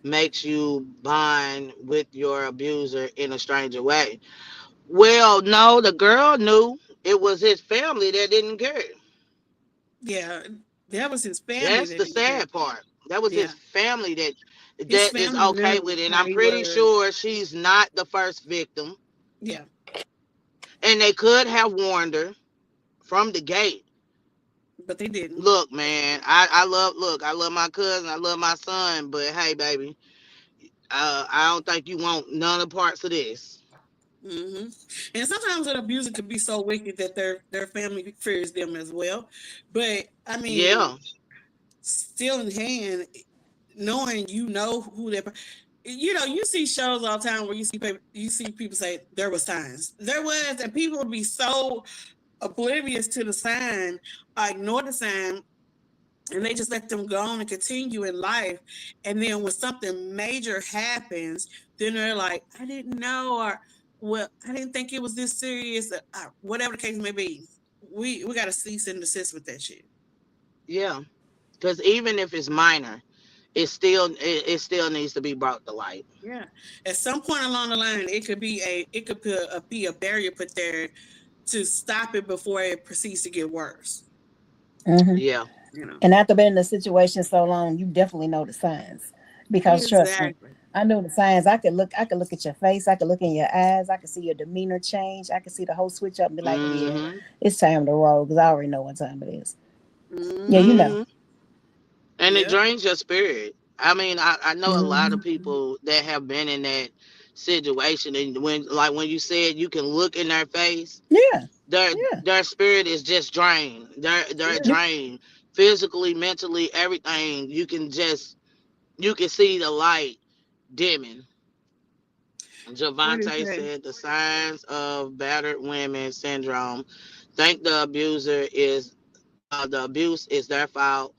makes you bond with your abuser in a stranger way. Well, no, the girl knew. It was his family that didn't care. Yeah, that was his family. That's that the didn't care. sad part. That was Yeah. his family that His is family okay knew with it. And how I'm he pretty was. sure she's not the first victim. Yeah. And they could have warned her from the gate. But they didn't. Look, man, I love my cousin, I love my son, but hey, baby, I don't think you want none of the parts of this. Mm-hmm. And sometimes an abuser could be so wicked that their family fears them as well. But I mean, Yeah, still in hand, knowing who they're. You see shows all the time where you see people say there was signs. There was, and people would be so oblivious to the sign, ignore the sign, and they just let them go on and continue in life. And then when something major happens, then they're like, I didn't know, or well, I didn't think it was this serious, whatever the case may be. We got to cease and desist with that shit. yeah, because even if it's minor, it still needs to be brought to light. Yeah, at some point along the line, it could be a barrier put there to stop it before it proceeds to get worse. Mhm. Yeah, And after being in the situation so long, you definitely know the signs. Because trust me, I know the signs. I could look at your face, I could look in your eyes, I could see your demeanor change, I could see the whole switch up and be like, yeah, it's time to roll, because I already know what time it is. Yeah, you know. And it drains your spirit. I mean, I know a lot of people that have been in that situation, and when you said you can look in their face, their spirit is just drained. They're drained physically, mentally, everything. You can see the light dimming. Javante said the signs of battered women syndrome. Think the abuse is their fault.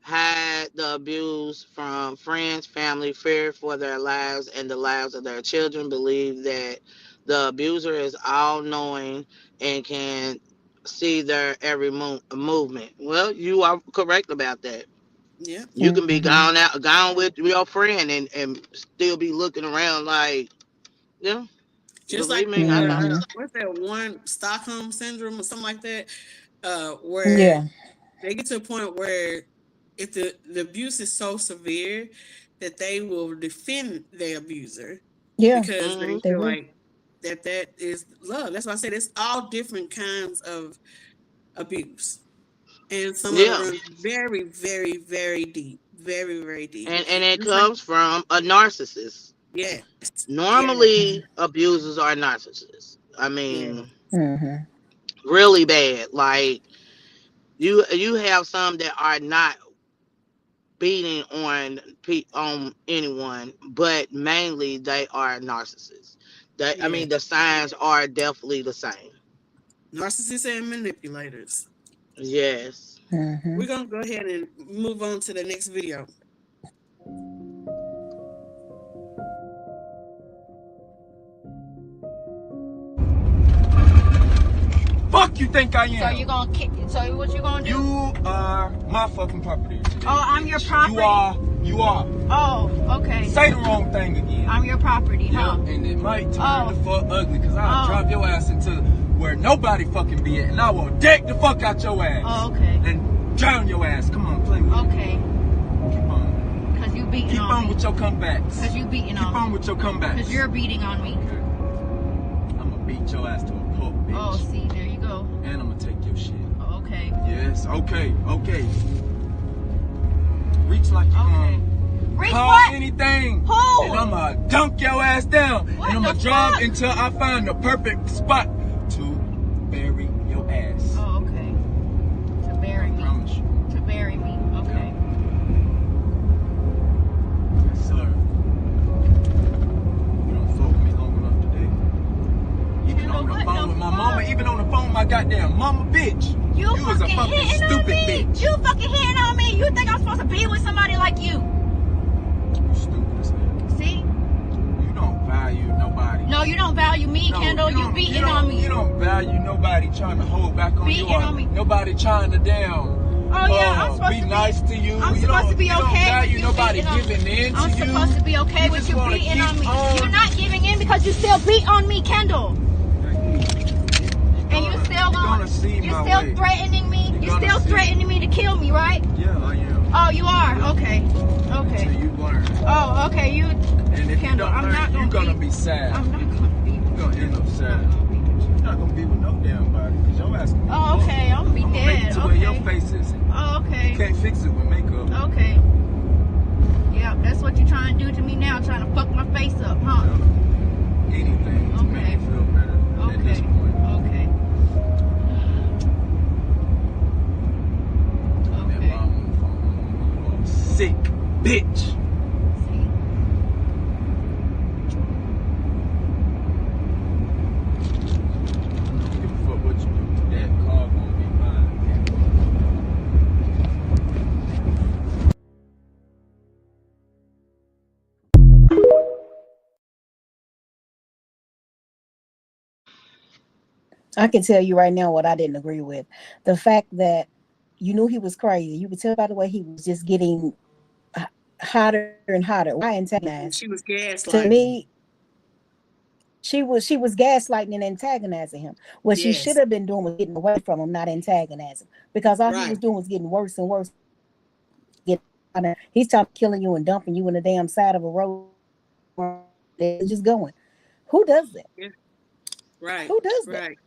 Had the abuse from friends, family, fear for their lives and the lives of their children. Believe that the abuser is all-knowing and can see their every movement. Well, you are correct about that. Yeah, you can be gone with your friend and still be looking around like, yeah. Just believe like me, I know. what's that one, Stockholm syndrome or something like that, where they get to a point where if the abuse is so severe that they will defend their abuser, because they feel like that is love. That's why I said it's all different kinds of abuse, and some of them are very, very, very deep, very, very deep. And it comes from a narcissist. Yeah. Normally, abusers are narcissists. I mean, really bad. Like you have some that are not beating on anyone, but mainly they are narcissists. I mean, the signs are definitely the same. Narcissists and manipulators. Yes. We're gonna go ahead and move on to the next video. Fuck you think I am? So you gonna kick? So what you gonna do? You are my fucking property today. Oh, I'm your property. You are. Oh, okay. Say the wrong thing again. I'm your property, huh? And it might turn the fuck ugly, because I'll drop your ass into where nobody fucking be at, and I will deck the fuck out your ass. Oh, okay. And drown your ass. Come on, play with me. Okay. Keep on. Cause you beating Keep on on me. with your comebacks. Cause you beating Keep on with your comebacks. Cause you're beating on me. Okay. I'm gonna beat your ass to a pulp, bitch. Oh, see, there you go. And I'm gonna take your shit. Oh, okay. Yes, okay. Reach like you call what? anything. Who? And I'm gonna dunk your ass down. What and I'm gonna the drive fuck? until I find the perfect spot to bury your ass. Oh, okay. To bury me. I promise you. To bury me. Okay. Yes, sir. You don't fuck with me long enough today. Even on the phone with my mama, even on the phone with my goddamn mama bitch. You was a fucking stupid bitch. You fucking hitting on me. You think I'm supposed to be with somebody like you? You stupid as hell. See? You don't value nobody. No, you don't value me, No, Kendall. You beating on me. You don't value nobody trying to hold back on you. Beating on me. Nobody trying to Oh yeah, I'm supposed be to be nice to you. I'm You supposed to be you don't okay value with you nobody beating on me. giving in to I'm you. supposed to be okay with just you wanna beating keep on me. on- You're not giving in because you still beat on me, Kendall. And you still gonna see you're my still way. threatening me. You're gonna still see. threatening me to kill me, right? Yeah, I am. Oh, you are. Okay. Okay. Until you learn. Oh, okay. You. And if Kendall, you don't I'm learn, not you're gonna gonna be sad. I'm not gonna be. You're gonna end up sad. You're not gonna be with no damn body. Cause your ass gonna be Oh, fucked. okay. I'm gonna be I'm gonna make it dead. to where your Okay. face is. Oh, okay. You can't fix it with makeup. Okay. Yeah, that's what you're trying to do to me now, trying to fuck my face up, huh? Anything to make Okay. you feel better at this Okay. point. Okay. That mom on the phone. You a sick bitch. I don't give a fuck what you do. That car gonna be mine. I can tell you right now what I didn't agree with. The fact that you knew he was crazy. You could tell by the way he was just getting hotter and hotter. Why antagonize? She was To gaslighting. me, she was gaslighting and antagonizing him. What she should Yes. have been doing was getting away from him, not antagonizing. Because all he Right. was doing was getting worse and worse. He's talking killing you and dumping you in the damn side of a road. They're just going. Who does that? Right. Who does that? Right.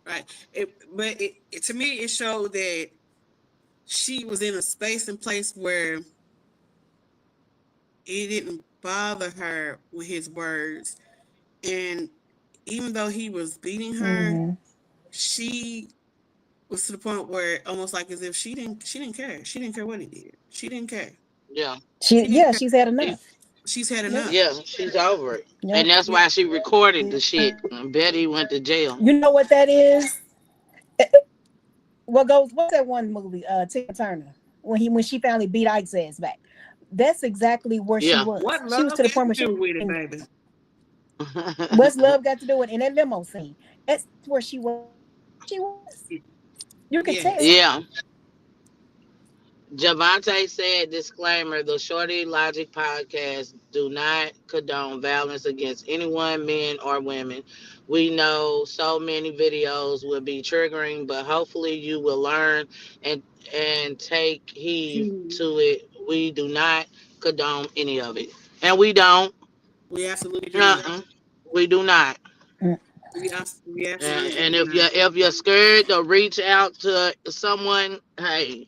Right. But to me, it showed that she was in a space and place where it didn't bother her with his words. And even though he was beating her, Mhm. she was to the point where almost like as if she didn't care. She didn't care what he did. She didn't care. Yeah. She didn't care. She's had enough. She's had Yep. enough. Yeah, she's over it. Yep. And that's why she recorded the shit. And Betty went to jail. You know what that is? What's that one movie? Tina Turner, when she finally beat Ike's ass back. That's exactly where she Yeah. was. What She was love to the got point where to she do with it, baby? what's love got to do with it in that limo scene? That's where she was. She was. You could Yes. tell. Yeah. Javante said, disclaimer, the Shorty Logic podcast do not condone violence against anyone, men or women. We know so many videos will be triggering, but hopefully you will learn and take heed to it. We do not condone any of it. And we don't. We absolutely do not. Uh-uh. We do not. We absolutely And do not. if you're scared to reach out to someone, hey,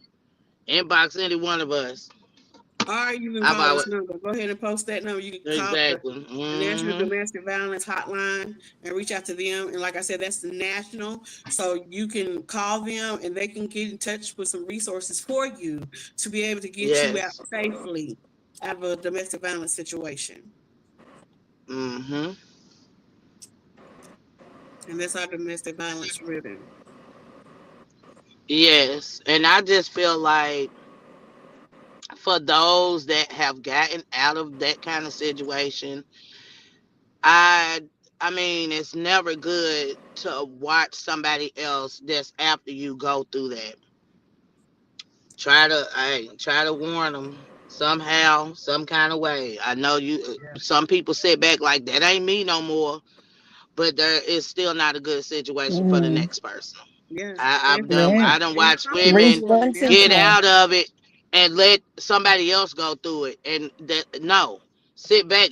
inbox any one of us. Or you can I've call always, this number. Go ahead and post that number. You can call exactly. the National Domestic Violence Hotline and reach out to them. And like I said, that's the national. So you can call them and they can get in touch with some resources for you to be able to get you out Yes. safely out of a domestic violence situation. Mm-hmm. And that's our domestic violence ribbon. Yes. And I just feel like for those that have gotten out of that kind of situation, I I mean, it's never good to watch somebody else that's after you go through that. Try to warn them somehow, some kind of way. I know some people sit back like that ain't me no more, but there is still not a good situation for the next person. Yeah. I Yeah. don't watch Reach women one get intentional. out of it and let somebody else go through it. And no, sit back.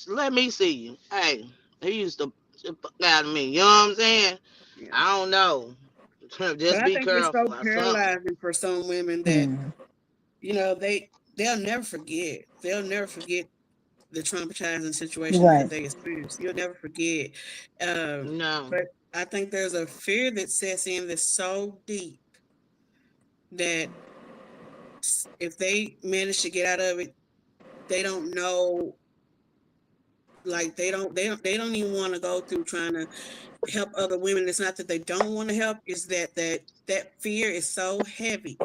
Let me see you. Hey, he used to fuck out of me. You know what I'm saying? Yeah. I don't know. But Just I be think it's so careful or something. paralyzing for some women that, they'll never forget. They'll never forget the traumatizing situations Right. that they experienced. You'll never forget. No. But I think there's a fear that sets in that's so deep that if they manage to get out of it, they don't know Like they don't even want to go through trying to help other women. It's not that they don't want to help, it's that fear is so heavy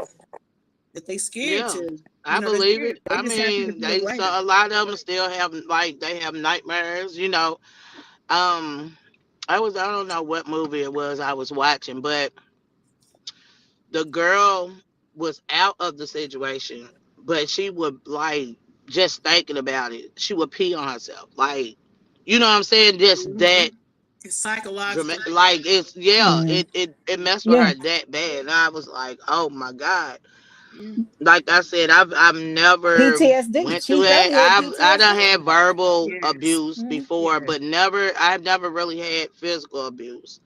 that they scared Yeah, to, I they're believe scared. it. They I just happy to mean, be aware. a lot of them still have like they have nightmares. I don't know what movie it was I was watching, but the girl was out of the situation, but she would like just thinking about it, she would pee on herself. Like, you know what I'm saying? Just that It's psychological. dramatic. Like it's Mhm. it messed with Yeah. her that bad. And I was like, oh my God. Yeah. Like I said, I've never PTSD. went through She that. probably had I done PTSD. had verbal Yes. abuse Mhm. before, Yes. but I've never really had physical abuse.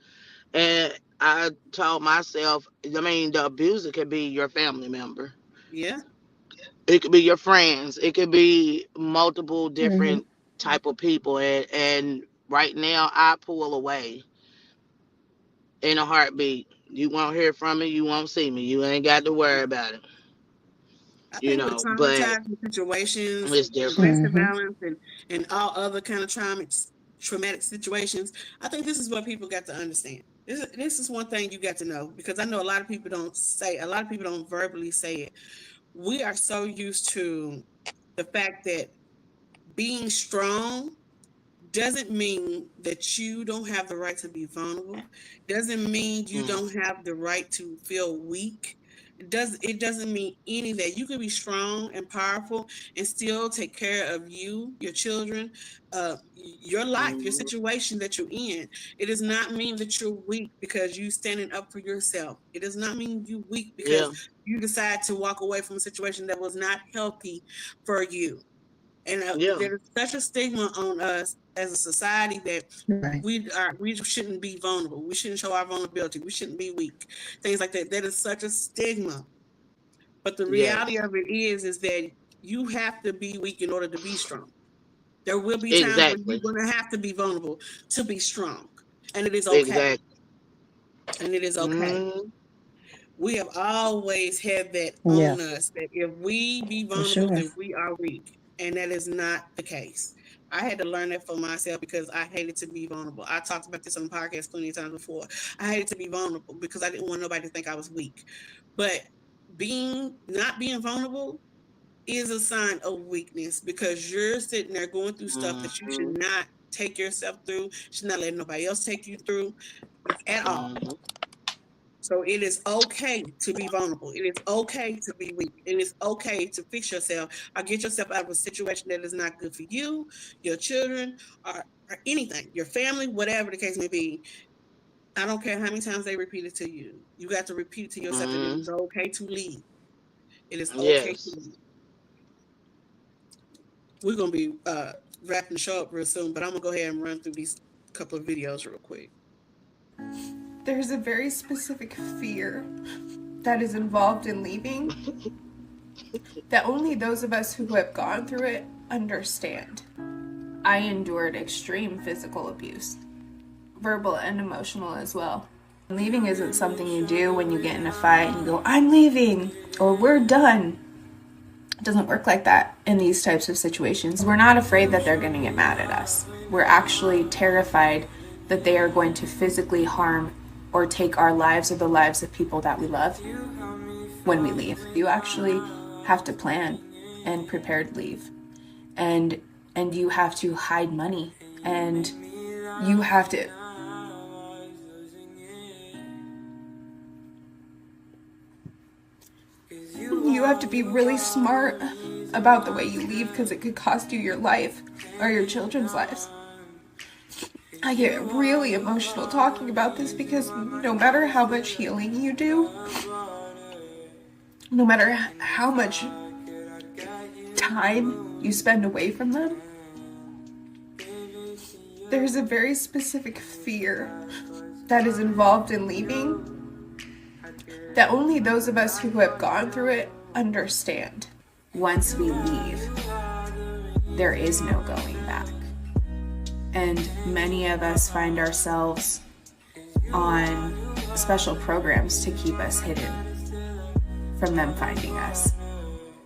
And I told myself, I mean, the abuser could be your family member. Yeah. It could be your friends. It could be multiple Mhm. different type of people. And right now I pull away in a heartbeat. You won't hear from me. You won't see me. You ain't got to worry about it. I think with But traumatizing situations, it's different. domestic Mhm. violence, and all other kind of traumatic situations, I think this is what people got to understand. This is one thing you got to know, because I know a lot of people don't verbally say it. We are so used to the fact that being strong doesn't mean that you don't have the right to be vulnerable. Doesn't mean you Mm. don't have the right to feel weak. It doesn't mean any of that. You can be strong and powerful and still take care of you, your children, your life, your Mm. situation that you're in. It does not mean that you're weak because you standing up for yourself. It does not mean you weak because Yeah. you decide to walk away from a situation that was not healthy for you. And Yeah. there's such a stigma on us as a society that Right. we shouldn't be vulnerable. We shouldn't show our vulnerability. We shouldn't be weak. Things like that. That is such a stigma. But the reality Yes. of it is that you have to be weak in order to be strong. There will be times when you're Exactly. going to have to be vulnerable to be strong, and it is okay. Exactly. And it is okay. Mm. We have always had that Yeah, on us, that if we be for vulnerable, sure. then we are weak. And that is not the case. I had to learn that for myself because I hated to be vulnerable. I talked about this on the podcast plenty of times before. I hated to be vulnerable because I didn't want nobody to think I was weak. But not being vulnerable is a sign of weakness, because you're sitting there going through stuff that you should Mhm. not take yourself through, should not let nobody else take you through at all. Mhm. So it is okay to be vulnerable. It is okay to be weak. It is okay to fix yourself or get yourself out of a situation that is not good for you, your children, or anything, your family, whatever the case may be. I don't care how many times they repeat it to you. You got to repeat it to yourself that it Mhm. is okay to leave. It is okay to Yes. leave. We're going to be wrapping the show up real soon, but I'm going to go ahead and run through these couple of videos real quick. There's a very specific fear that is involved in leaving that only those of us who have gone through it understand. I endured extreme physical abuse, verbal and emotional as well. Leaving isn't something you do when you get in a fight and you go, I'm leaving, or we're done. It doesn't work like that in these types of situations. We're not afraid that they're going to get mad at us. We're actually terrified that they are going to physically harm or take our lives or the lives of people that we love when we leave. You actually have to plan and prepare to leave. And you have to hide money, and you have to be really smart about the way you leave, because it could cost you your life or your children's lives. I get really emotional talking about this because no matter how much healing you do, no matter how much time you spend away from them, there's a very specific fear that is involved in leaving that only those of us who have gone through it understand. Once we leave, there is no going back. And many of us find ourselves on special programs to keep us hidden from them finding us.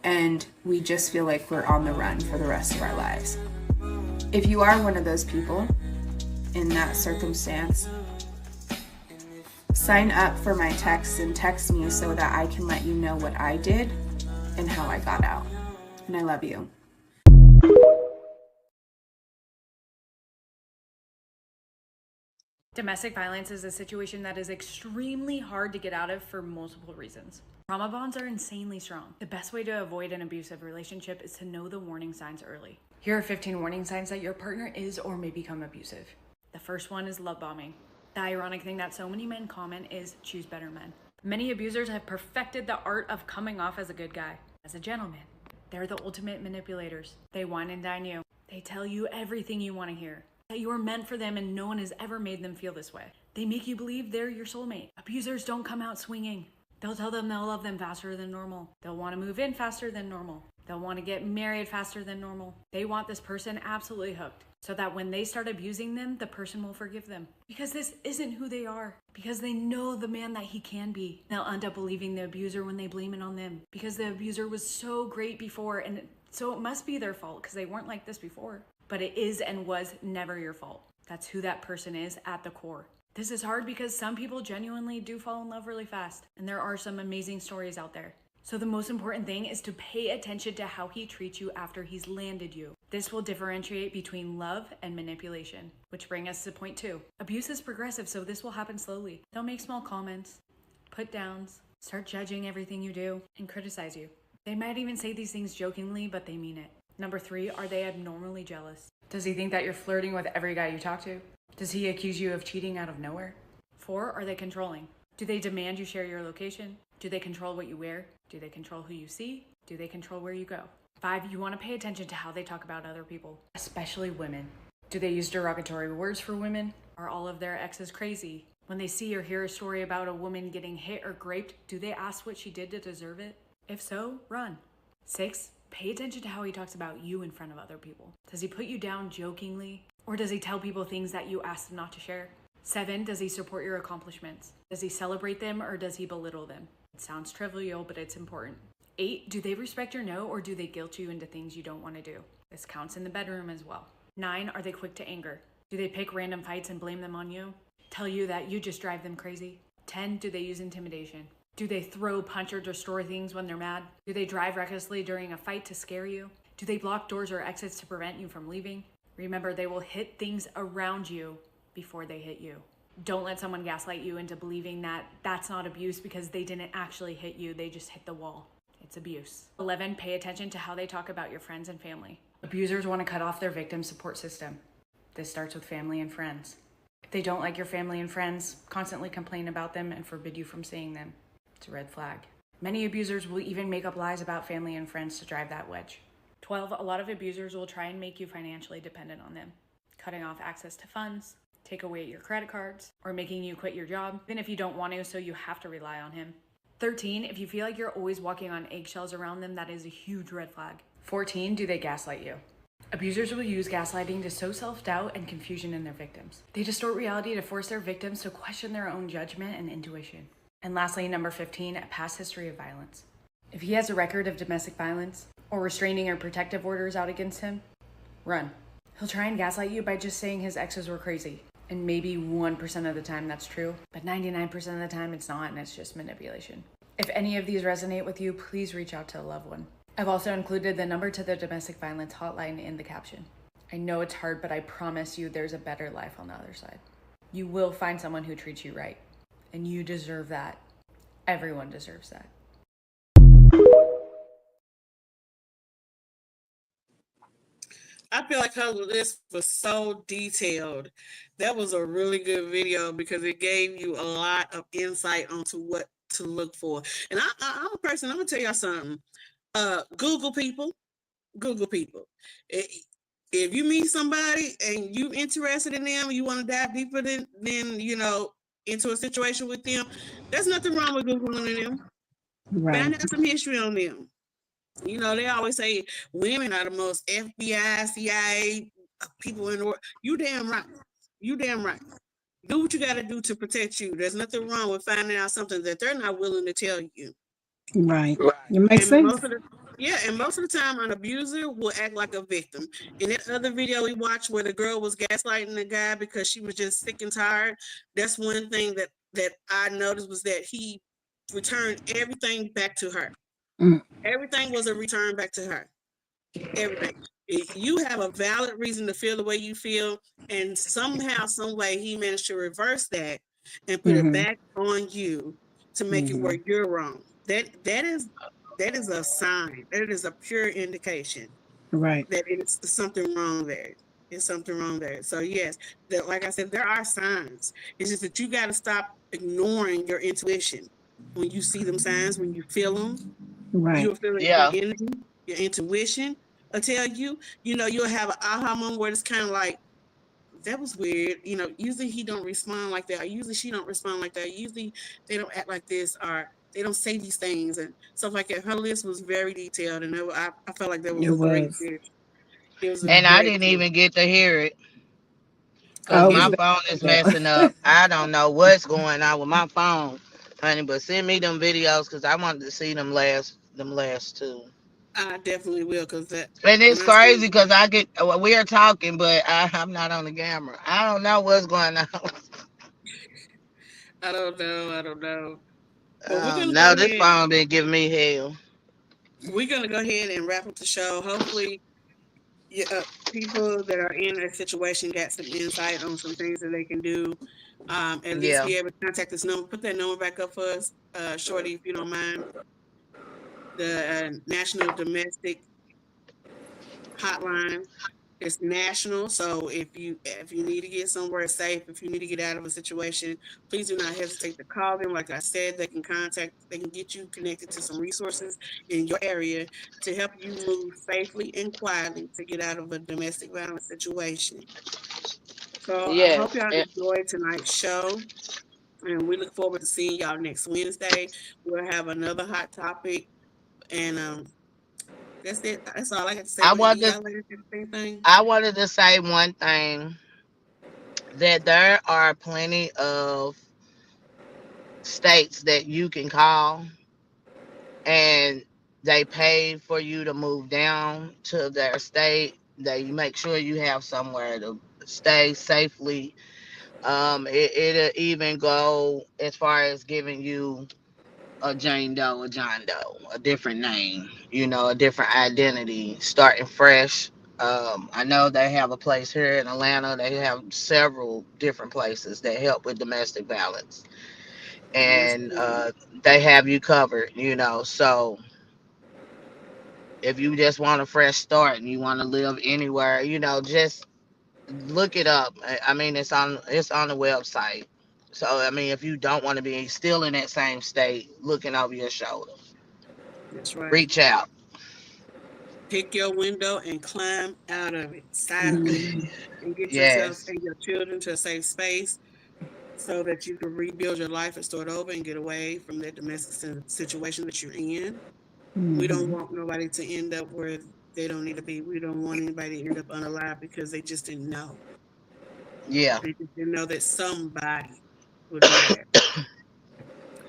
And we just feel like we're on the run for the rest of our lives. If you are one of those people in that circumstance, sign up for my text and text me so that I can let you know what I did and how I got out. And I love you. Domestic violence is a situation that is extremely hard to get out of for multiple reasons. Trauma bonds are insanely strong. The best way to avoid an abusive relationship is to know the warning signs early. Here are 15 warning signs that your partner is or may become abusive. The first one is love bombing. The ironic thing that so many men comment is choose better men. Many abusers have perfected the art of coming off as a good guy, as a gentleman. They're the ultimate manipulators. They wine and dine you. They tell you everything you want to hear, that you are meant for them and no one has ever made them feel this way. They make you believe they're your soulmate. Abusers don't come out swinging. They'll tell them they'll love them faster than normal. They'll want to move in faster than normal. They'll want to get married faster than normal. They want this person absolutely hooked, so that when they start abusing them, the person will forgive them. Because this isn't who they are. Because they know the man that he can be. They'll end up believing the abuser when they blame it on them. Because the abuser was so great before, and so it must be their fault because they weren't like this before. But it is and was never your fault. That's who that person is at the core. This is hard because some people genuinely do fall in love really fast, and there are some amazing stories out there. So the most important thing is to pay attention to how he treats you after he's landed you. This will differentiate between love and manipulation, which brings us to point 2. Abuse is progressive, so this will happen slowly. They'll make small comments, put downs, start judging everything you do, and criticize you. They might even say these things jokingly, but they mean it. Number 3, are they abnormally jealous? Does he think that you're flirting with every guy you talk to? Does he accuse you of cheating out of nowhere? 4, are they controlling? Do they demand you share your location? Do they control what you wear? Do they control who you see? Do they control where you go? 5, you want to pay attention to how they talk about other people, especially women. Do they use derogatory words for women? Are all of their exes crazy? When they see or hear a story about a woman getting hit or raped, do they ask what she did to deserve it? If so, run. 6, pay attention to how he talks about you in front of other people. Does he put you down jokingly? Or does he tell people things that you asked him not to share? 7, does he support your accomplishments? Does he celebrate them or does he belittle them? It sounds trivial, but it's important. 8, do they respect your no or do they guilt you into things you don't want to do? This counts in the bedroom as well. 9, are they quick to anger? Do they pick random fights and blame them on you? Tell you that you just drive them crazy? 10, do they use intimidation? Do they throw, punch, or destroy things when they're mad? Do they drive recklessly during a fight to scare you? Do they block doors or exits to prevent you from leaving? Remember, they will hit things around you before they hit you. Don't let someone gaslight you into believing that that's not abuse because they didn't actually hit you, they just hit the wall. It's abuse. 11, pay attention to how they talk about your friends and family. Abusers want to cut off their victim support system. This starts with family and friends. If they don't like your family and friends, constantly complain about them and forbid you from seeing them. It's a red flag. Many abusers will even make up lies about family and friends to drive that wedge. 12, a lot of abusers will try and make you financially dependent on them, cutting off access to funds, take away your credit cards, or making you quit your job, even if you don't want to, so you have to rely on him. 13, if you feel like you're always walking on eggshells around them, that is a huge red flag. 14, do they gaslight you? Abusers will use gaslighting to sow self-doubt and confusion in their victims. They distort reality to force their victims to question their own judgment and intuition. And lastly, number 15, a past history of violence. If he has a record of domestic violence or restraining or protective orders out against him, run. He'll try and gaslight you by just saying his exes were crazy. And maybe 1% of the time that's true, but 99% of the time it's not, and it's just manipulation. If any of these resonate with you, please reach out to a loved one. I've also included the number to the domestic violence hotline in the caption. I know it's hard, but I promise you there's a better life on the other side. You will find someone who treats you right, and you deserve that. Everyone deserves that. I feel like her list was so detailed. That was a really good video because it gave you a lot of insight onto what to look for. And I'm a person, I'm gonna tell y'all something. Google people. If you meet somebody and you interested in them, you want to dive deeper than into a situation with them, there's nothing wrong with Googling them. Right. Find out some history on them. You know, they always say women are the most FBI, CIA people in the world. You damn right. Do what you got to do to protect you. There's nothing wrong with finding out something that they're not willing to tell you. Right. It makes sense. Yeah, and most of the time, an abuser will act like a victim. In that other video we watched where the girl was gaslighting the guy because she was just sick and tired, that's one thing that I noticed was that he returned everything back to her. Everything was a return back to her. Everything. If you have a valid reason to feel the way you feel, and somehow, some way, he managed to reverse that and put it back on you to make it where you're wrong. That is a sign. That is a pure indication, Right. that it's something wrong there. It's something wrong there. So yes, that, like I said, there are signs. It's just that you got to stop ignoring your intuition when you see them signs, when you feel them. Right. You'll feel your energy, your intuition will tell you. You'll have an aha moment where it's kind of like, that was weird. Usually he don't respond like that. Or usually she don't respond like that. Usually they don't act like this, or they don't say these things and stuff like that. Her list was very detailed, and I felt like that was a great list. And I didn't even get to hear it because my phone is messing up. I don't know what's going on with my phone, honey. But send me them videos because I wanted to see them last two. I definitely will, because that. And it's crazy because we are talking, but I'm not on the camera. I don't know what's going on. I don't know. No, this phone been giving me hell. We're gonna go ahead and wrap up the show. Hopefully, people that are in a situation got some insight on some things that they can do. At least be able to contact this number. Put that number back up for us, Shorty, if you don't mind. The National Domestic Hotline. It's national, so if you need to get somewhere safe, if you need to get out of a situation, please do not hesitate to call them. Like I said, they can get you connected to some resources in your area to help you move safely and quietly to get out of a domestic violence situation. So I hope y'all enjoyed tonight's show, and we look forward to seeing y'all next Wednesday. We'll have another hot topic, and that's it. That's all I got to say. I wanted to say one thing, that there are plenty of states that you can call and they pay for you to move down to their state. They make sure you have somewhere to stay safely. It'll even go as far as giving you a Jane Doe, a John Doe, a different name, a different identity, starting fresh. I know they have a place here in Atlanta. They have several different places that help with domestic violence, and they have you covered, so if you just want a fresh start and you want to live anywhere, just look it up. I mean, it's on the website. So, I mean, if you don't want to be still in that same state, looking over your shoulder, that's right. Reach out. Pick your window and climb out of it, silently, and get yourself and your children to a safe space so that you can rebuild your life and start over and get away from that domestic situation that you're in. We don't want nobody to end up where they don't need to be. We don't want anybody to end up unalive because they just didn't know. Yeah. They just didn't know that somebody would be there.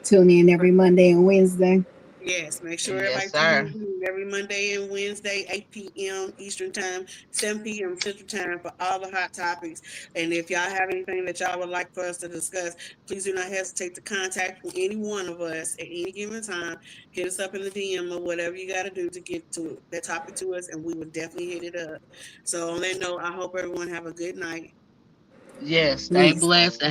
Tune in every Monday and Wednesday. Yes, make sure everybody tunes in every Monday and Wednesday, 8 p.m. Eastern Time, 7 p.m. Central Time for all the hot topics. And if y'all have anything that y'all would like for us to discuss, please do not hesitate to contact any one of us at any given time. Hit us up in the DM or whatever you got to do to get to that topic to us, and we will definitely hit it up. So on that note, I hope everyone have a good night. Yes, stay blessed.